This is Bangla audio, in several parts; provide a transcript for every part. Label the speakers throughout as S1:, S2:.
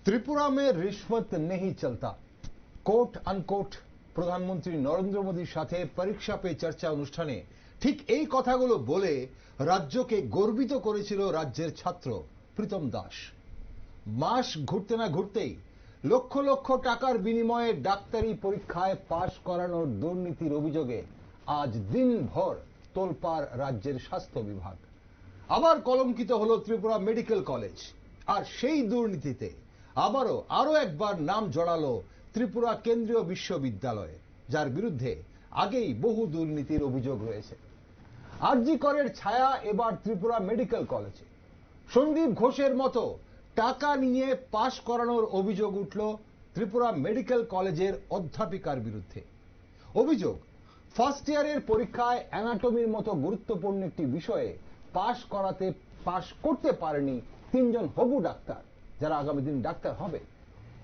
S1: त्रिपुरा में रिश्वत नहीं चलता, কোট আনকোট প্রধানমন্ত্রী নরেন্দ্র মোদীর সাথে পরীক্ষা পে চর্চা অনুষ্ঠানে ঠিক এই কথাগুলো বলে রাজ্যকে গর্বিত করেছিল রাজ্যের ছাত্র প্রীতম দাস। মাস ঘুরতে না ঘুরতেই লক্ষ লক্ষ টাকার বিনিময়ে ডাক্তারি পরীক্ষায় পাশ করানোর দুর্নীতির অভিযোগে আজ দিনভর তোলপাড় রাজ্যের স্বাস্থ্য বিভাগ। আবার কলঙ্কিত হলো ত্রিপুরা মেডিকেল কলেজ, আর সেই দুর্নীতিতে আরো একবার নাম জড়ালো ত্রিপুরা কেন্দ্রীয় বিশ্ববিদ্যালয়ে, যার বিরুদ্ধে আগেই বহু দুর্নীতির অভিযোগ রয়েছে। আরজি করের ছায়া এবার ত্রিপুরা মেডিকেল কলেজে। সন্দীপ ঘোষের মতো টাকা নিয়ে পাশ করানোর অভিযোগ উঠল ত্রিপুরা মেডিকেল কলেজের অধ্যাপিকার বিরুদ্ধে। অভিযোগ, ফার্স্ট ইয়ারের পরীক্ষায় অ্যানাটমির মতো গুরুত্বপূর্ণ একটি বিষয়ে পাশ করতে পারেনি তিনজন হবু ডাক্তার, যারা আগামী দিন ডাক্তার হবে।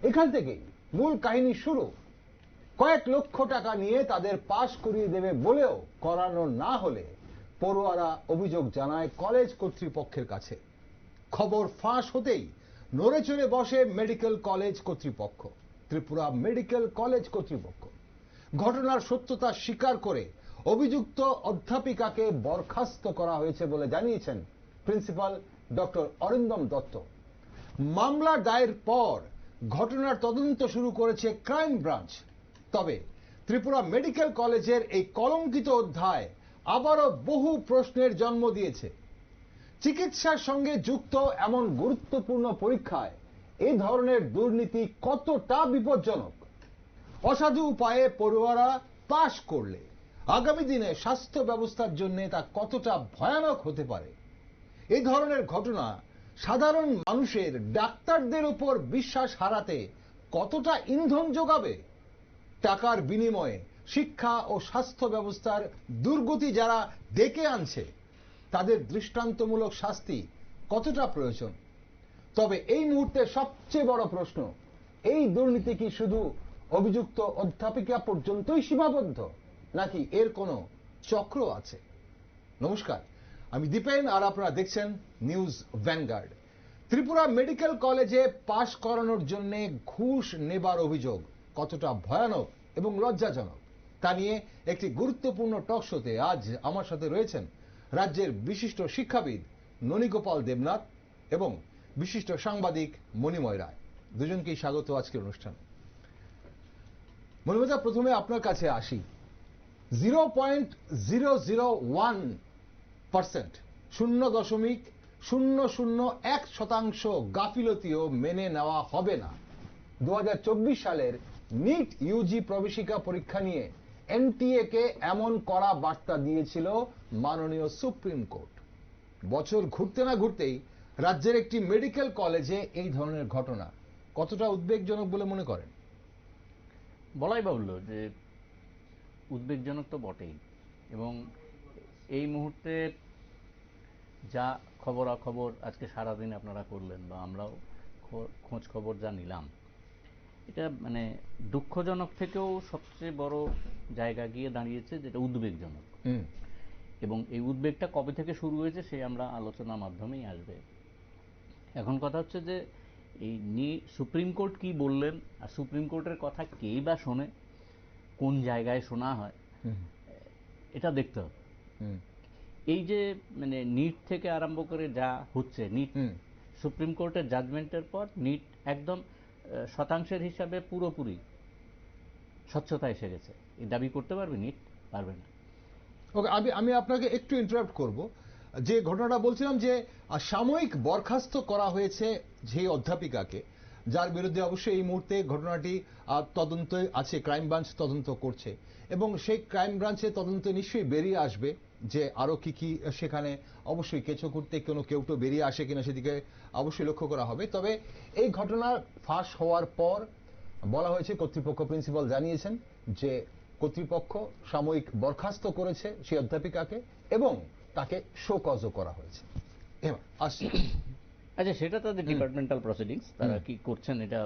S1: এখান থেকেই মূল কাহিনী শুরু। কয়েক লক্ষ টাকা নিয়ে তাদের পাশ করিয়ে দেবে বলেও করানো না হলে পড়ুয়ারা অভিযোগ জানায় কলেজ কর্তৃপক্ষের কাছে। খবর ফাঁস হতেই নড়ে চড়ে বসে মেডিকেল কলেজ কর্তৃপক্ষ, ত্রিপুরা মেডিকেল কলেজ কর্তৃপক্ষ। ঘটনার সত্যতা স্বীকার করে অভিযুক্ত অধ্যাপিকাকে বরখাস্ত করা হয়েছে বলে জানিয়েছেন প্রিন্সিপাল ডক্টর অরিন্দম দত্ত। মামলা দায়ের পর ঘটনার তদন্ত শুরু করেছে ক্রাইম ব্রাঞ্চ। তবে ত্রিপুরা মেডিকেল কলেজের এই কলঙ্কিত অধ্যায় আবারও বহু প্রশ্নের জন্ম দিয়েছে। চিকিৎসার সঙ্গে যুক্ত এমন গুরুত্বপূর্ণ পরীক্ষায় এই ধরনের দুর্নীতি কতটা বিপজ্জনক? অসাধু উপায়ে পড়ুয়ারা পাশ করলে আগামী দিনে স্বাস্থ্য ব্যবস্থার জন্য তা কতটা ভয়ানক হতে পারে? এই ধরনের ঘটনা সাধারণ মানুষের ডাক্তারদের উপর বিশ্বাস হারাতে কতটা ইন্ধন যোগাবে? টাকার বিনিময়ে শিক্ষা ও স্বাস্থ্য ব্যবস্থার দুর্গতি যারা ডেকে আনছে, তাদের দৃষ্টান্তমূলক শাস্তি কতটা প্রয়োজন? তবে এই মুহূর্তে সবচেয়ে বড় প্রশ্ন, এই দুর্নীতি কি শুধু অভিযুক্ত অধ্যাপিকা পর্যন্তই সীমাবদ্ধ, নাকি এর কোনো চক্র আছে? নমস্কার, আমি দীপেন, আর আপনারা দেখছেন নিউজ ভ্যানগার্ড। ত্রিপুরা মেডিকেল কলেজে পাশ করানোর জন্য ঘুষ নেবার অভিযোগ কতটা ভয়ানক এবং লজ্জাজনক, তা নিয়ে একটি গুরুত্বপূর্ণ টক শোতে আজ আমার সাথে রয়েছেন রাজ্যের বিশিষ্ট শিক্ষাবিদ ননীগোপাল দেবনাথ এবং বিশিষ্ট সাংবাদিক মণিময় রায়। দুজনকেই স্বাগত আজকের অনুষ্ঠানে। মণিময় দা, প্রথমে আপনার কাছে আসি। 0.001%, 0.001% গাফিলতিও মেনে নেওয়া হবে না। 2024 সালের নিট ইউজি প্রবেশিকা পরীক্ষা নিয়ে এনটিএ কে এমন কড়া বার্তা দিয়েছিল মাননীয় সুপ্রিম কোর্ট। বছর ঘুরতে না ঘুরতেই রাজ্যের একটি মেডিকেল কলেজে এই ধরনের ঘটনা কতটা উদ্বেগজনক বলে মনে করেন?
S2: বলাই বাহুল্য যে উদ্বেগজনক তো বটেই, এবং এই মুহূর্তে যা খবরাখবর আজকে সারাদিন আপনারা করলেন বা আমরাও খোঁজ খবর যা নিলাম, এটা মানে দুঃখজনক থেকেও সবচেয়ে বড় জায়গা গিয়ে দাঁড়িয়েছে, যেটা উদ্বেগজনক। এবং এই উদ্বেগটা কবে থেকে শুরু হয়েছে সে আমরা আলোচনার মাধ্যমেই আসবে। এখন কথা হচ্ছে যে এই সুপ্রিম কোর্ট কি বললেন, আর সুপ্রিম কোর্টের কথা কেই বা শোনে, কোন জায়গায় শোনা হয়, এটা দেখতে হবে। এই যে মানে নিট থেকে আরম্ভ করে যা হচ্ছে, নিট সুপ্রিম কোর্টের জাজমেন্টের পর নিট একদম শতাংশের হিসাবে পুরোপুরি স্বচ্ছতা এসে গেছে। এই দাবি করতে পারবে নিট? পারবে না।
S1: ওকে, আমি আপনাকে একটু ইন্টারাপ্ট করব। যে ঘটনাটা বলছিলাম, যে সাময়িক বরখাস্ত করা হয়েছে যে অধ্যাপিকাকে, যার বিরুদ্ধে অবশ্যই এই মুহূর্তে ঘটনাটি তদন্ত আছে, ক্রাইম ব্রাঞ্চ তদন্ত করছে, এবং সেই ক্রাইম ব্রাঞ্চের তদন্ত নিশ্চয়ই বেরিয়ে আসবে যে আরো কি কি সেখানে অবশ্যই কেঁচো করতে কেউটো বেরিয়ে আসে কিনা, সেদিকে অবশ্যই লক্ষ্য করা হবে। তবে এই ঘটনার ফাঁস হওয়ার পর বলা হয়েছে, কর্তৃপক্ষ প্রিন্সিপাল জানিয়েছেন যে কর্তৃপক্ষ সাময়িক বরখাস্ত করেছে সেই অধ্যাপিকাকে এবং তাকে শোকজও করা হয়েছে।
S2: আচ্ছা, সেটা তাদের ডিপার্টমেন্টাল প্রসিডিংস, তারা কি করছেন এটা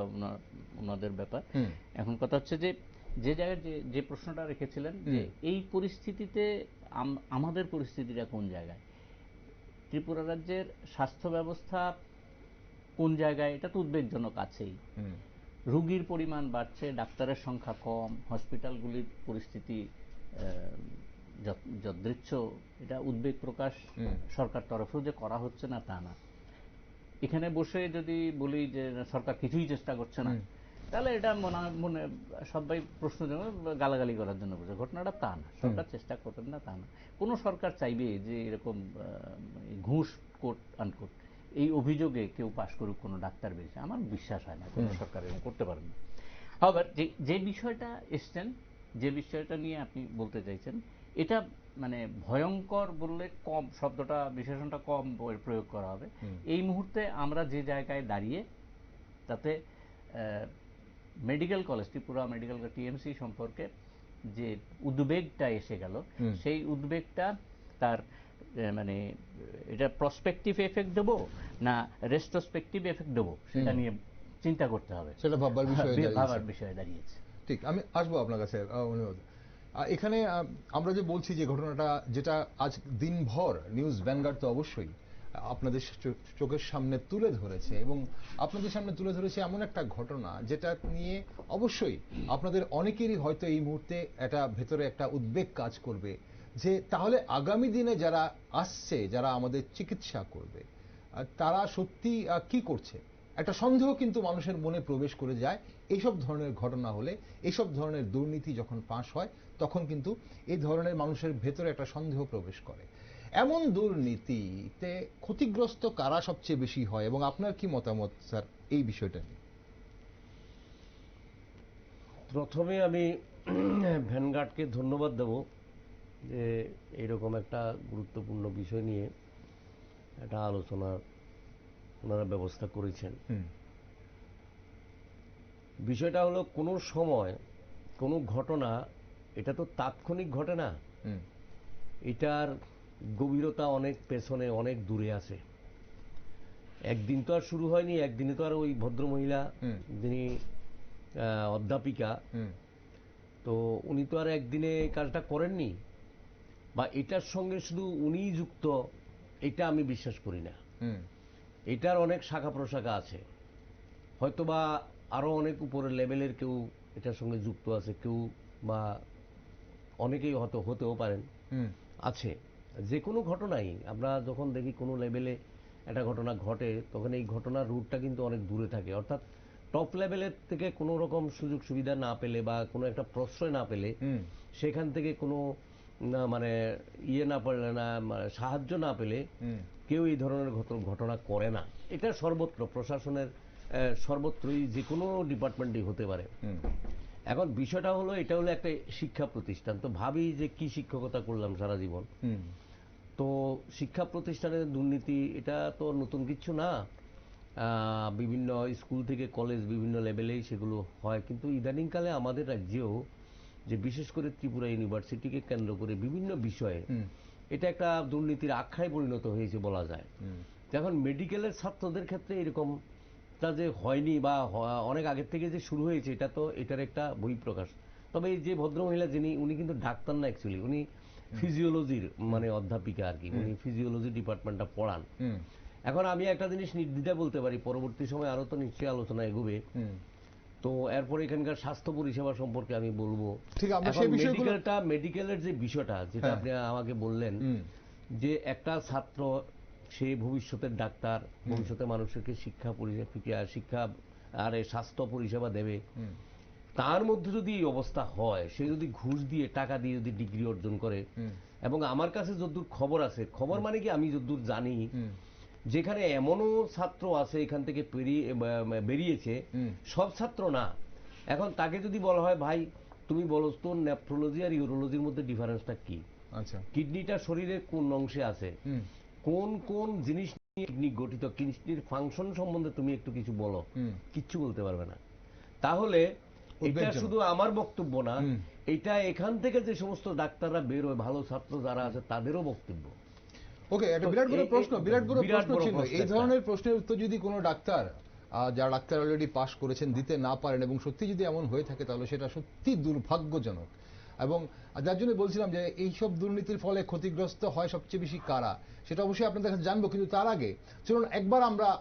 S2: ওনাদের ব্যাপার। এখন কথা হচ্ছে যে যে জায়গায় যে প্রশ্নটা রেখেছিলেন, যে এই পরিস্থিতিতে আমাদের পরিস্থিতিটা কোন জায়গায়? ত্রিপুরা রাজ্যের স্বাস্থ্য ব্যবস্থা কোন জায়গায়, এটা তো উদ্বেগজনক আছেই।
S1: হুম,
S2: রোগীর পরিমাণ বাড়ছে, ডাক্তারের সংখ্যা কম, হসপিটালগুলির পরিস্থিতি যদৃচ্ছ, এটা উদ্বেগ প্রকাশ
S1: হুম।
S2: সরকার তরফেও যে করা হচ্ছে না তা না। এখানে বসে যদি বলি যে সরকার কিছুই চেষ্টা করছে না, তাহলে এটা মনে সবাই প্রশ্ন গালাগালি করার জন্য বলছে। ঘটনাটা তা না, সরকার চেষ্টা করবেন না তা না। কোনো সরকার চাইবে যে এরকম ঘুষ কোট আনকোট এই অভিযোগে কেউ পাশ করুক কোনো ডাক্তার বেরিয়েছে, আমার বিশ্বাস হয় না কোনো সরকার এরকম করতে পারেন না। আবার যে বিষয়টা এসছেন, যে বিষয়টা নিয়ে আপনি বলতে চাইছেন, এটা মানে ভয়ঙ্কর বললে কম, শব্দটা বিশেষণটা কম প্রয়োগ করা হবে। এই মুহূর্তে আমরা যে জায়গায় দাঁড়িয়ে, তাতে medical college, Tripura medical TMC সম্পর্কে যে উদ্বেগটা এসে গেল, সেই উদ্বেগটা তার মানে এটা প্রসপেক্টিভ এফেক্ট দেবো না রেস্ট্রোস্পেক্টিভ এফেক্ট দেবো, সেটা নিয়ে চিন্তা করতে হবে,
S1: সেটা ভাবার
S2: বিষয়ে দাঁড়িয়েছে।
S1: ঠিক, আমি আসবো আপনার কাছে অনুরোধ। এখানে আমরা যে বলছি যে ঘটনাটা, যেটা আজ দিনভর নিউজ ভ্যানগার্ড তো অবশ্যই আপনাদের চোখের সামনে তুলে ধরেছে, এবং আপনাদের সামনে তুলে ধরেছে এমন একটা ঘটনা যেটা নিয়ে অবশ্যই আপনাদের অনেকেরই হয়তো এই মুহূর্তে একটা ভেতরে একটা উদ্বেগ কাজ করবে যে তাহলে আগামী দিনে যারা আসছে, যারা আমাদের চিকিৎসা করবে, তারা সত্যি কি করছে, একটা সন্দেহ কিন্তু মানুষের মনে প্রবেশ করে যায়। এইসব ধরনের ঘটনা হলে, এইসব ধরনের দুর্নীতি যখন ফাঁস হয়, তখন কিন্তু এই ধরনের মানুষের ভেতরে একটা সন্দেহ প্রবেশ করে। এমন দুর্নীতিতে ক্ষতিগ্রস্ত কারা সবচেয়ে বেশি হয়, এবং আপনার কি মতামত স্যার এই বিষয়টা নিয়ে?
S3: প্রথমে আমি ভ্যানগার্ডকে ধন্যবাদ দেব যে এইরকম একটা গুরুত্বপূর্ণ বিষয় নিয়ে একটা আলোচনার ওনারা ব্যবস্থা করেছেন। বিষয়টা হলো, কোনো সময় কোনো ঘটনা এটা তো তাৎক্ষণিক ঘটে না, এটার গভীরতা অনেক পেছনে, অনেক দূরে আছে। একদিন তো আর শুরু হয়নি, একদিনে তো আর ওই ভদ্রমহিলা যিনি অধ্যাপিকা, তো উনি তো আর একদিনে কাজটা করেননি, বা এটার সঙ্গে শুধু উনিই যুক্ত এটা আমি বিশ্বাস করি না। এটার অনেক শাখা প্রশাখা আছে, হয়তোবা আরো অনেক উপরের লেভেলের কেউ এটার সঙ্গে যুক্ত আছে, কেউ বা অনেকেই হয়তো হতেও পারেন, আছে। যে কোনো ঘটনাই আমরা যখন দেখি কোনো লেভেলে একটা ঘটনা ঘটে, তখন এই ঘটনার রুটটা কিন্তু অনেক দূরে থাকে। অর্থাৎ টপ লেভেলের থেকে কোনো রকম সুযোগ সুবিধা না পেলে বা কোনো একটা প্রশ্রয় না পেলে, সেখান থেকে কোনো মানে না পারলে না, সাহায্য না পেলে কেউ এই ধরনের ঘটনা করে না। এটা সর্বত্র, প্রশাসনের সর্বত্রই, যে কোনো ডিপার্টমেন্টই হতে পারে। এখন বিষয়টা হলো, এটা হলো একটা শিক্ষা প্রতিষ্ঠান। তো ভাবি যে কি শিক্ষকতা করলাম সারা জীবন, তো শিক্ষা প্রতিষ্ঠানের দুর্নীতি এটা তো নতুন কিছু না। বিভিন্ন স্কুল থেকে কলেজ, বিভিন্ন লেভেলেই সেগুলো হয়। কিন্তু ইদানিংকালে আমাদের রাজ্যেও, যে বিশেষ করে ত্রিপুরা ইউনিভার্সিটিকে কেন্দ্র করে বিভিন্ন বিষয়ে এটা একটা দুর্নীতির আখ্যায় পরিণত হয়েছে বলা যায়। এখন মেডিকেলের ছাত্রদের ক্ষেত্রে এরকমটা যে হয়নি বা অনেক আগের থেকে যে শুরু হয়েছে, এটা তো এটার একটা বহিঃপ্রকাশ। তবে এই যে ভদ্রমহিলা যিনি, উনি কিন্তু ডাক্তার না, অ্যাকচুয়ালি উনি ফিজিওলজির মানে অধ্যাপিকা আর কি, উনি ফিজিওলজি ডিপার্টমেন্টটা পড়ান। এখন আমি একটা জিনিস নির্দ্বিধায় বলতে পারি, পরবর্তী সময় আরো তো নিশ্চয়ই আলোচনা এগোবে, তো এরপর এখানকার স্বাস্থ্য পরিষেবা সম্পর্কে আমি বলবো। মেডিকেলের যে বিষয়টা, যেটা আপনি আমাকে বললেন যে একটা ছাত্র, সে ভবিষ্যতের ডাক্তার, ভবিষ্যতে মানুষকে শিক্ষা আর স্বাস্থ্য পরিষেবা দেবে, তার মধ্যে যদি এই অবস্থা হয়, সে যদি ঘুষ দিয়ে, টাকা দিয়ে যদি ডিগ্রি অর্জন করে, এবং আমার কাছে যতদূর খবর আছে, খবর মানে কি আমি যতদূর জানি, যেখানে এমনও ছাত্র আছে এখান থেকে বেরিয়েছে, সব ছাত্র না। এখন তাকে যদি বলা হয়, ভাই তুমি বলো তো নেফ্রোলজি আর ইউরোলজির মধ্যে ডিফারেন্সটা কি, আচ্ছা কিডনিটা শরীরের কোন অংশে আছে, কোন কোন জিনিস নিয়ে কিডনি গঠিত, কিডনির ফাংশন সম্বন্ধে তুমি একটু কিছু বলো, কিচ্ছু বলতে পারবে না। তাহলে এটা শুধু আমার বক্তব্য না, এটা এখান থেকে যে সমস্ত ডাক্তাররা বেরোয়, ভালো ছাত্র যারা আছে, তাদেরও বক্তব্য।
S1: ওকে, একটা বিরাট বড় প্রশ্ন ছিল। এই ধরনের প্রশ্নের উত্তর যদি কোনো ডাক্তার, যারা ডাক্তার অলরেডি পাশ করেছেন, দিতে না পারেন, এবং সত্যি যদি এমন হয়ে থাকে, তাহলে সেটা সত্যি দুর্ভাগ্যজনক। এবং যার জন্য বলছিলাম যে এইসব দুর্নীতির ফলে ক্ষতিগ্রস্ত হয় সবচেয়ে বেশি কারা, সেটা অবশ্যই আপনাদের কাছে জানবো। কিন্তু তার আগে চলুন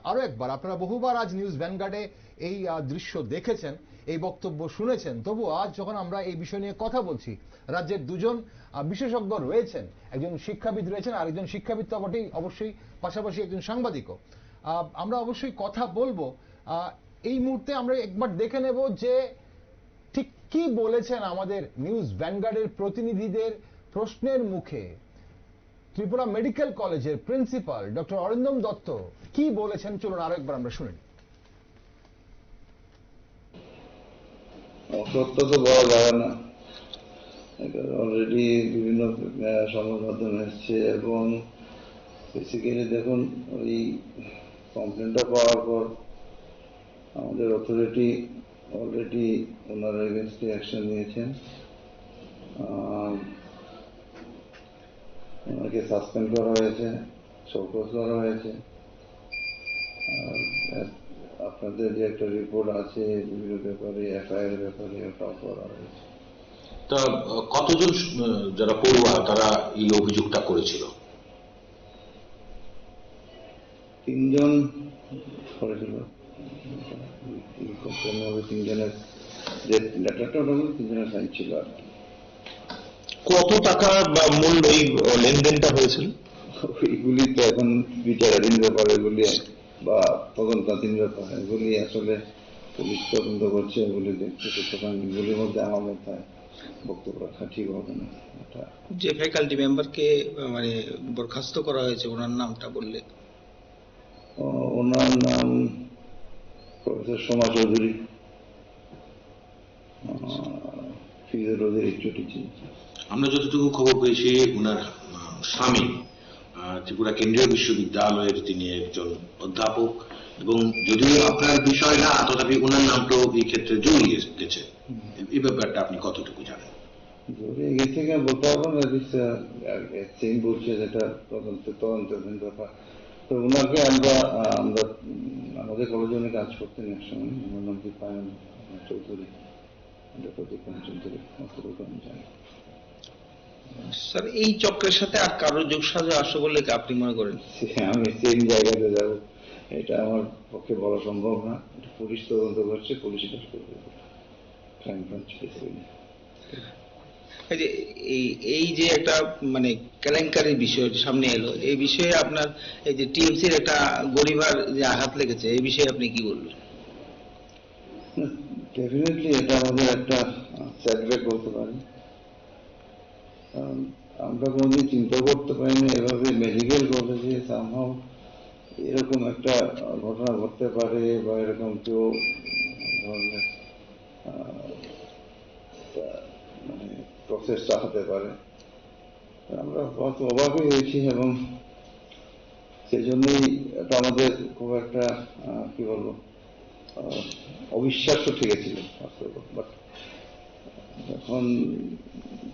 S1: আরো একবার, আপনারা বহুবার আজ নিউজ ভ্যানগার্ডে এই দৃশ্য দেখেছেন, এই বক্তব্য শুনেছেন, তবু আজ যখন আমরা এই বিষয় নিয়ে কথা বলছি, রাজ্যের দুজন বিশেষজ্ঞ রয়েছেন, একজন শিক্ষাবিদ রয়েছেন, আর একজন শিক্ষাবিদ তো বটেই, অবশ্যই পাশাপাশি একজন সাংবাদিকও। আমরা অবশ্যই কথা বলবো। এই মুহূর্তে আমরা একবার দেখে নেব যে ঠিক কি বলেছেন আমাদের নিউজ ভ্যানগার্ডের প্রতিনিধিদের প্রশ্নের মুখে ত্রিপুরা মেডিকেল কলেজের প্রিন্সিপাল ডক্টর অরিন্দম দত্ত কি বলেছেন। চলুন আরো একবার আমরা শুনি।
S4: অসত্য তো বলা যাবে না, অলরেডি বিভিন্ন সংবাদ মাধ্যমে এসছে, এবং বেসিক্যালি দেখুন, ওই কমপ্লেনটা পাওয়ার পর আমাদের অথরিটি অলরেডি ওনার এগেনস্টে অ্যাকশন নিয়েছেন। ওনাকে সাসপেন্ড করা হয়েছে, শোকজ করা হয়েছে। আর আপনাদের যে একটা রিপোর্ট আছে বিভিন্ন ব্যাপারে, এফআইআর ব্যাপারে, ওটাও করা হয়েছে।
S5: তা কতজন যারা পড়ুয়া তারা এই অভিযোগটা করেছিল?
S4: 3 জন করেছিল। 3 জনের যে লেটারটা, ওটা 3 জনের সাইন ছিল। আর
S5: কত টাকা বা মূল্য এই লেনদেনটা হয়েছিল?
S4: এগুলি তো এখন বিচারাধীন ব্যাপার, এগুলি বা তদন্তাধীন ব্যাপার, এগুলি আসলে পুলিশ তদন্ত করছে, এগুলি দেখছে। সুতরাং এগুলির মধ্যে আমার মাথায় বক্তব্য রাখা ঠিক হবে না। এটা
S6: যে ফ্যাকাল্টি মেম্বারকে মানে বরখাস্ত করা হয়েছে, ওনার নামটা বললে?
S4: ওনার নাম প্রফেসর সোমা চৌধুরী, ফিজিওলজির টিচার।
S5: আমরা যতটুকু খবর পেয়েছি, ওনার স্বামী ত্রিপুরা কেন্দ্রীয় বিশ্ববিদ্যালয়ের তিনি একজন অধ্যাপক, এবং যদিও আপনার বিষয় না, তথাপি ওনার নামটাও এই ক্ষেত্রে জড়িয়ে গেছে। এই ব্যাপারটা আপনি কতটুকু জানেন?
S4: জড়িয়ে গেছে কিনা বলতে পারবো না, সেম বলছে যেটা তদন্তাধীন ব্যাপার। তো ওনাকে আমরা আমাদের কলেজে অনেক কাজ করতেন এক সময়। ওনার নাম কি পায়ন চৌধুরী, চৌধুরী, অতটুকু আমি জানি।
S6: স্যার, এই চক্রের সাথে আর কারো যোগসাজশ আছে বলে কি আপনি মনে করেন?
S4: আমি সেম জায়গাতে যাব, এটা আমার পক্ষে বলা সম্ভব না। এটা পুলিশ তদন্ত করছে, পুলিশ ক্রাইম ব্রাঞ্চ।
S6: এই যে একটা মানে কেলেঙ্কারির বিষয় সামনে এলো, এই বিষয়ে আপনার এই যে টিএমসির একটা গরিবার যে আঘাত লেগেছে, এই বিষয়ে আপনি কি বলবেন?
S4: ডেফিনেটলি এটা আমাদের একটা সেটব্যাক বলতে পারি। আমরা কোনোদিন চিন্তা করতে পারিনি এভাবে মেডিকেল কলেজে সামহাও এরকম একটা ঘটনা ঘটতে পারে, বা এরকম কেউ ধরনের মানে প্রসেস চালাতে পারে। আমরা অবাক হয়ে গেছি, এবং সেই জন্যই এটা আমাদের খুব একটা কি বলবো, অবিশ্বাস্য ঠেকেছিল। বাট যখন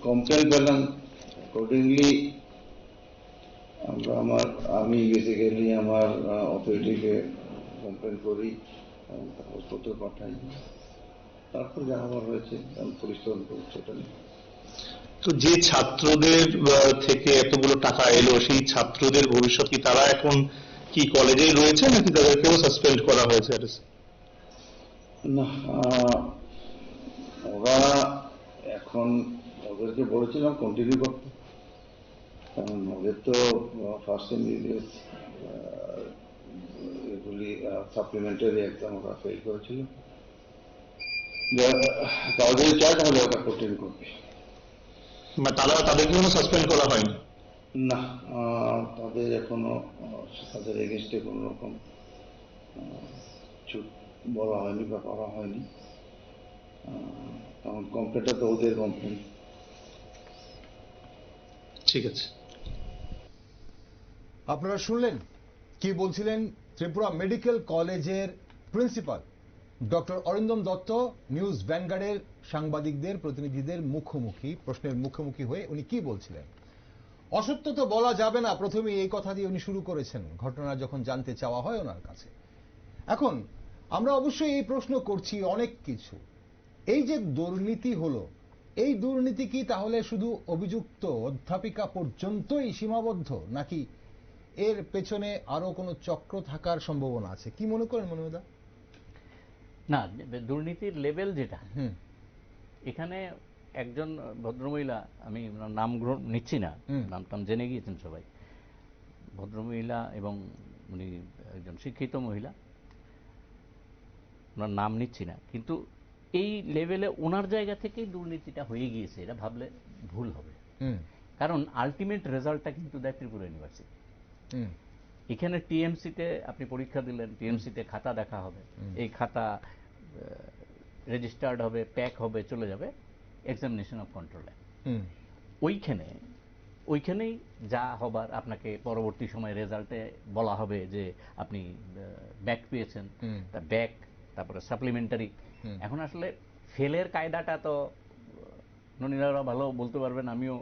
S4: কমপ্লেন পেলাম, অ্যাকর্ডিংলি আমি বেসিক্যালি আমার অথরিটিকে কমপ্লেন করি এবং কাগজপত্র পাঠাই। তারপর যা হওয়ার হয়েছে, পুলিশ তদন্ত করছে এটা নিয়ে।
S7: তো যে ছাত্রদের থেকে এতগুলো টাকা এলো, সেই ছাত্রদের ভবিষ্যৎ কি, তারা এখন কি কলেজেই রয়েছে নাকি তাদেরকেও সাসপেন্ড করা হয়েছে?
S4: না, ওরা এখন, ওদেরকে বলেছিলাম কন্টিনিউ করতে, কারণ ওদের তো ফার্স্ট এমবিবিএস এগুলি সাপ্লিমেন্টারি এক্সাম ওরা ফেল করেছিল। তাদের চায় তাহলে ওটা কন্টিনিউ করবে।
S7: তাদেরকে কোনো সাসপেন্ড করা হয়নি?
S4: না, তাদের এখনো তাদের এগেনস্টে কোন রকম কিছু বলা হয়নি বা করা হয়নি। কারণ কমপ্লেনটা তো ওদের কমপ্লেন।
S7: ঠিক আছে।
S1: আপনারা শুনলেন কি বলছিলেন ত্রিপুরা মেডিকেল কলেজের principal doctor Arindam Dutta news ভ্যানগার্ডের সাংবাদিকদের প্রতিনিধিদের প্রশ্নের মুখোমুখি হয়ে উনি কি বলছিলেন। অসত্য তো বলা যাবে না, প্রথমে এই কথা দিয়ে উনি শুরু করেছেন ঘটনা যখন জানতে চাওয়া হয় ওনার কাছে। এখন আমরা অবশ্যই এই প্রশ্ন করছি অনেক কিছু, এই যে দুর্নীতি হলো, এই দুর্নীতি কি তাহলে শুধু অভিযুক্ত অধ্যাপিকা পর্যন্তই সীমাবদ্ধ, নাকি এর পেছনে আরো কোনো চক্র থাকার সম্ভাবনা আছে? কি মনে করেন মনিরুদ্দা?
S2: না, দুর্নীতির লেভেল যেটা,
S1: হুম
S2: এখানে একজন ভদ্রমহিলা, আমি ওনার নাম গ্রহণ নিচ্ছি না,
S1: হুম।
S2: নাম টাম জেনে গিয়েছেন সবাই, ভদ্রমহিলা এবং উনি একজন শিক্ষিত মহিলা, ওনার নাম নিচ্ছি না, কিন্তু এই লেভেলে ওনার জায়গা থেকেই দুর্নীতিটা হয়ে গিয়েছে, এটা ভাবলে ভুল হবে।
S1: হুম
S2: কারণ আলটিমেট রেজাল্টটা কিন্তু দেয় ত্রিপুরা ইউনিভার্সিটি।
S1: হুম
S2: এখানে টিএমসিতে আপনি পরীক্ষা দিলেন, টিএমসিতে খাতা দেখা হবে, এই খাতা রেজিস্টার্ড হবে, প্যাক হবে, চলে যাবে এক্সামিনেশন অফ কন্ট্রোলে।
S1: হুম
S2: ওইখানেই যা হবার আপনাকে পরবর্তী সময় রেজাল্টে বলা হবে যে আপনি ব্যাক পেয়েছেন,
S1: হুম।
S2: তা ব্যাক, তারপরে সাপ্লিমেন্টারি।
S1: হুম।
S2: এখন আসলে ফেলের কায়দাটা তো ননীরা ভালো বলতে পারবেন, আমিও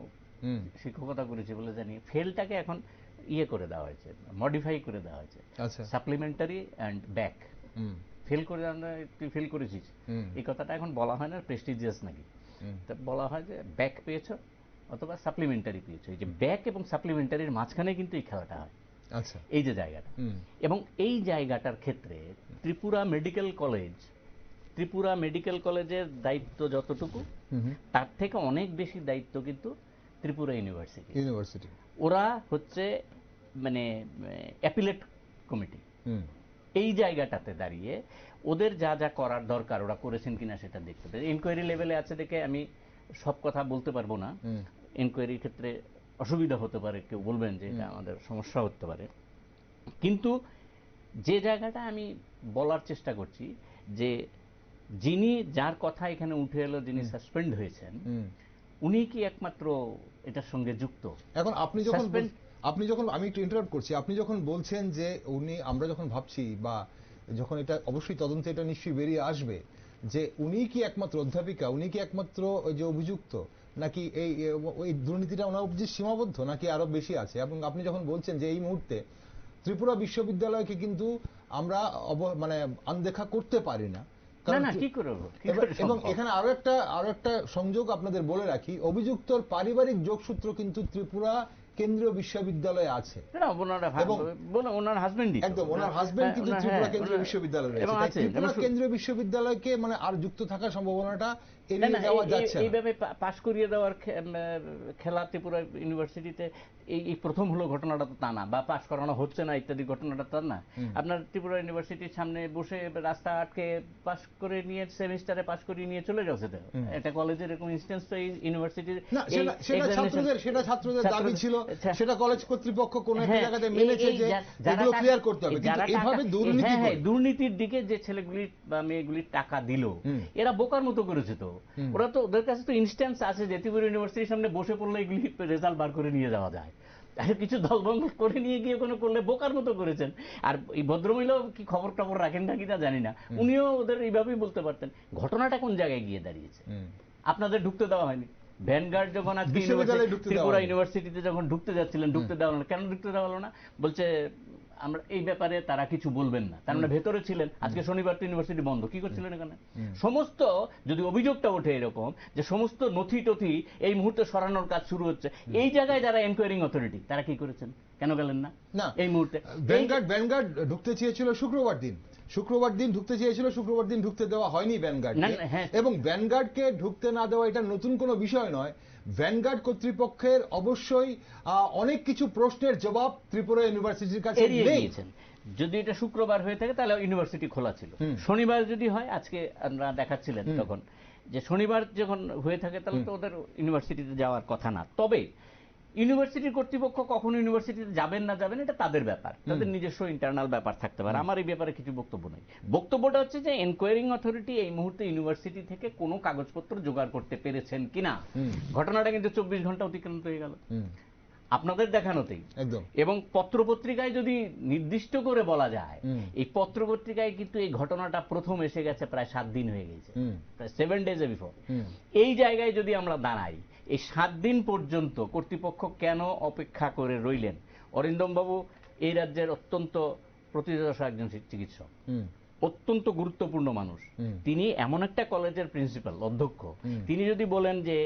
S1: হুম
S2: শিক্ষকতা করেছি বলে জানি, ফেলটাকে এখন ইয়ে করে দেওয়া হয়েছে, মডিফাই করে দেওয়া হয়েছে,
S1: আচ্ছা
S2: supplementary and back.
S1: Hmm
S2: fail করে তুই ফেল করেছিস,
S1: হুম
S2: এই কথাটা এখন বলা হয় না প্রেস্টিজিয়াস নাকি,
S1: হুম
S2: তা বলা হয় যে ব্যাক পেয়েছো অথবা সাপ্লিমেন্টারি পেয়েছো। এই যে ব্যাক এবং সাপ্লিমেন্টারির মাঝখানে কিন্তু এই খেলাটা হয়,
S1: আচ্ছা
S2: এই যে জায়গাটা।
S1: হুম
S2: এবং এই জায়গাটার ক্ষেত্রে ত্রিপুরা মেডিকেল কলেজের দায়িত্ব যতটুকু,
S1: হুম
S2: তার থেকে অনেক বেশি দায়িত্ব কিন্তু ত্রিপুরা
S1: ইউনিভার্সিটি।
S2: ওরা হচ্ছে মানে অ্যাপিলেট কমিটি।
S1: হুম
S2: এই জায়গাটাতে দাঁড়িয়ে ওদের যা যা করার দরকার ওরা করেছেন কিনা সেটা দেখতে হবে। ইনকোয়ারি লেভেলে আছে দেখে আমি সব কথা বলতে পারবো না,
S1: হুম
S2: ইনকোয়ারির ক্ষেত্রে অসুবিধা হতে পারে, কেউ বলবেন যে এটা আমাদের সমস্যা হতে পারে, কিন্তু যে জায়গাটা আমি বলার চেষ্টা করছি যে যিনি, যার কথা এখানে উঠে এলো, যিনি সাসপেন্ড হয়েছেন,
S1: হুম।
S2: উনি কি একমাত্র এটার সঙ্গে যুক্ত?
S1: এখন আপনি যখন আমি একটু ইন্টারাপ্ট করছি, আপনি যখন বলছেন যে আমরা যখন ভাবছি বা যখন এটা অবশ্যই তদন্তে এটা নিশ্চয়ই বেরিয়ে আসবে যে উনি কি একমাত্র অধ্যাপিকা, উনি কি একমাত্র ওই যে অভিযুক্ত, নাকি ওই দুর্নীতিটা ওনার অবধি সীমাবদ্ধ, নাকি আরো বেশি আছে? এবং আপনি যখন বলছেন যে এই মুহূর্তে ত্রিপুরা বিশ্ববিদ্যালয়কে কিন্তু আমরা মানে আনদেখা করতে পারি না,
S2: না, কি করে
S1: এবং এখানে আরো একটা সংযোগ আপনাদের বলে রাখি, অভিযুক্তর পারিবারিক যোগসূত্র কিন্তু ত্রিপুরা কেন্দ্রীয় বিশ্ববিদ্যালয়ে আছে।
S2: ওনার হাজবেন্ডই,
S1: একদম ওনার হাজবেন্ড কিন্তু ত্রিপুরা কেন্দ্রীয় বিশ্ববিদ্যালয়ে রয়েছে। ত্রিপুরা কেন্দ্রীয় বিশ্ববিদ্যালয়কে মানে আর যুক্ত থাকার সম্ভাবনাটা এড়িয়ে যাওয়া যাচ্ছে না।
S2: এইভাবে পাশ করিয়ে দেওয়ার খেলা ত্রিপুরা ইউনিভার্সিটিতে এই প্রথম হলো ঘটনাটা তো তা না, বা পাশ করানো হচ্ছে না ইত্যাদি ঘটনাটা তা না। আপনার ত্রিপুরা ইউনিভার্সিটির সামনে বসে রাস্তা আটকে পাশ করে নিয়ে সেমিস্টারে পাশ করিয়ে নিয়ে চলে যাচ্ছে, তো একটা কলেজের এরকম ইনস্ট্যান্স তো এই ইউনিভার্সিটির।
S1: সেটা ছাত্রদের দাবি ছিল, সেটা কলেজ কর্তৃপক্ষ কোন একটা জায়গাতে মেনেছে যে এগুলো ক্লিয়ার করতে হবে, কিন্তু এইভাবে
S2: দুর্নীতির দিকে যে ছেলেগুলি বা মেয়েগুলি টাকা দিল, এরা বোকার মতো করেছে। তো ওরা তো, ওদের কাছে তো ইনস্ট্যান্স আছে যে ত্রিপুরা ইউনিভার্সিটির সামনে বসে পড়লে এগুলি রেজাল্ট বার করে নিয়ে যাওয়া যায়। কিছু দলবন্ধ করে নিয়ে গিয়ে কোনো করলে বোকার মতো করেছেন। আর এই ভদ্রমহিলাও কি খবর টবর রাখেন না কিনা জানি না, উনিও ওদের এইভাবেই বলতে পারতেন। ঘটনাটা কোন জায়গায় গিয়ে দাঁড়িয়েছে? আপনাদের ঢুকতে দেওয়া হয়নি। ভ্যানগার্ড যখন আজকে ত্রিপুরা ইউনিভার্সিটিতে যখন ঢুকতে যাচ্ছিলেন, ঢুকতে দেওয়া হলো না। কেন ঢুকতে দেওয়া হলো না? বলছে আমরা এই ব্যাপারে তারা কিছু বলবেন না। তার মানে ভেতরে ছিলেন। আজকে শনিবার তো ইউনিভার্সিটি বন্ধ, কি করছিলেন এখানে? সমস্ত, যদি অভিযোগটা ওঠে এরকম যে সমস্ত নথি টথি এই মুহূর্তে সরানোর কাজ শুরু হচ্ছে, এই জায়গায় যারা এনকোয়ারিং অথরিটি তারা কি করেছেন? কেন গেলেন না এই মুহূর্তে?
S1: ভ্যানগার্ড ঢুকতে চেয়েছিল শুক্রবার দিন ঢুকতে চেয়েছিল, শুক্রবার দিন ঢুকতে দেওয়া হয়নি ভ্যানগার্ড। এবং ভ্যানগার্ডকে ঢুকতে না দেওয়া এটা নতুন কোনো বিষয় নয়। ভ্যানগার্ড কর্তৃপক্ষের অবশ্যই অনেক কিছু প্রশ্নের জবাব ত্রিপুরা ইউনিভার্সিটির কাছে নেই।
S2: যদি এটা শুক্রবার হয়ে থাকে তাহলে ইউনিভার্সিটি খোলা ছিল। শনিবার যদি হয়, আজকে আমরা দেখাচ্ছিলেন তখন যে শনিবার যখন হয়ে থাকে তাহলে তো ওদের ইউনিভার্সিটিতে যাওয়ার কথা না। তবে ইউনিভার্সিটির কর্তৃপক্ষ কখন ইউনিভার্সিটিতে যাবেন না যাবেন এটা তাদের ব্যাপার, তাদের নিজস্ব ইন্টারনাল ব্যাপার থাকতে পারে। আমার এই ব্যাপারে কিছু বক্তব্য নেই। বক্তব্যটা হচ্ছে যে এনকোয়ারিং অথরিটি এই মুহূর্তে ইউনিভার্সিটি থেকে কোনো কাগজপত্র জোগাড় করতে পেরেছেন কিনা। ঘটনাটা কিন্তু 24 ঘন্টা অতিক্রান্ত হয়ে গেল আপনাদের দেখানোতেই। এবং পত্রপত্রিকায় যদি নির্দিষ্ট করে বলা যায়, এই পত্রপত্রিকায় কিন্তু এই ঘটনাটা প্রথম এসে গেছে প্রায় 7 দিন হয়ে গেছে, প্রায় 7 days বিফোর। এই জায়গায় যদি আমরা দাঁড়াই, এই 7 দিন পর্যন্ত কর্তৃপক্ষ কেন অপেক্ষা করে রইলেন? অরিন্দম বাবু এই রাজ্যের অত্যন্ত প্রতিষ্ঠা একজন চিকিৎসক, অত্যন্ত গুরুত্বপূর্ণ মানুষ, তিনি এমন একটা কলেজের প্রিন্সিপাল, অধ্যক্ষ, তিনি যদি বলেন যে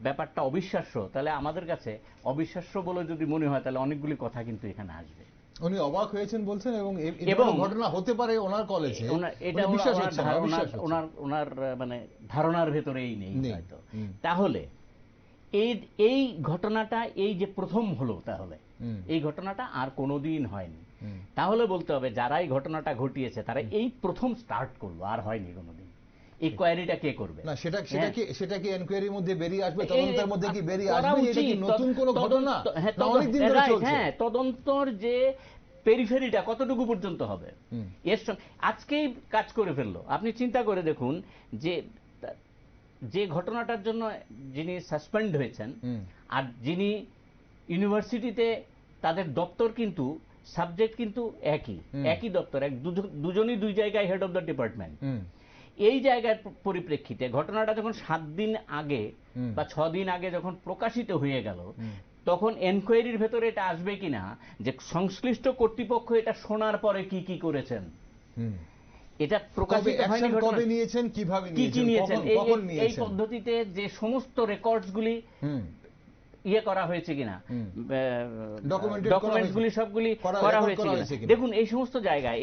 S2: ব্যাপারটা অবিশ্বাস্য, তাহলে আমাদের কাছে অবিশ্বাস্য বলে যদি মনে হয়, তাহলে অনেকগুলি কথা কিন্তু এখানে আসবে।
S1: উনি অবাক হয়েছেন বলছেন, এবং
S2: এবং
S1: ঘটনা হতে পারে ওনার কলেজে,
S2: এটা
S1: বিশ্বাস হচ্ছে না, অবিশ্বাস হচ্ছে।
S2: ওনার মানে ধারণার ভেতরেই নেই হয়তো। তাহলে এই ঘটনাটা এই যে প্রথম হলো, তাহলে এই ঘটনাটা আর কোনোদিন হয়নি। তাহলে বলতে হবে যারা এই ঘটনাটা ঘটিয়েছে তারা এই প্রথম স্টার্ট করলো, আর হয়নি কোনোদিন। এই কোয়ারিটা কে করবে?
S1: না, সেটা কি এনকোয়ারির মধ্যে বেরিয়ে আসবে, তদন্তের মধ্যে কি বেরিয়ে আসবে? এটা কি নতুন কোনো ঘটনা? না, অনেকদিন ধরে চলছে।
S2: হ্যাঁ, তদন্তর যে পেরিফেরিটা কতটুকু পর্যন্ত হবে, এর সঙ্গে আজকেই কাজ করে ফেললো। আপনি চিন্তা করে দেখুন যে ঘটনাটার জন্য যিনি সাসপেন্ড হয়েছেন, আর যিনি ইউনিভার্সিটিতে, তাদের দপ্তর কিন্তু, সাবজেক্ট কিন্তু একই দপ্তর, দুজনই দুই জায়গায় হেড অফ দ্য ডিপার্টমেন্ট। এই জায়গার পরিপ্রেক্ষিতে ঘটনাটা যখন 7 দিন আগে বা 6 দিন আগে যখন প্রকাশিত হয়ে গেল, তখন এনকোয়ারির ভেতরে এটা আসবে কিনা যে সংশ্লিষ্ট কর্তৃপক্ষ এটা শোনার পরে কি কি করেছেন, এটা প্রকাশিত হয়নি,
S1: কবে নিয়েছেন, কিভাবে নিয়েছেন, কখন নিয়েছেন,
S2: এই পদ্ধতিতে যে সমস্ত রেকর্ডসগুলি ইয়ে করা হয়েছে কিনা, ডকুমেন্টসগুলি সবগুলি করা হয়েছে কিনা। দেখুন এই সমস্ত জায়গায়,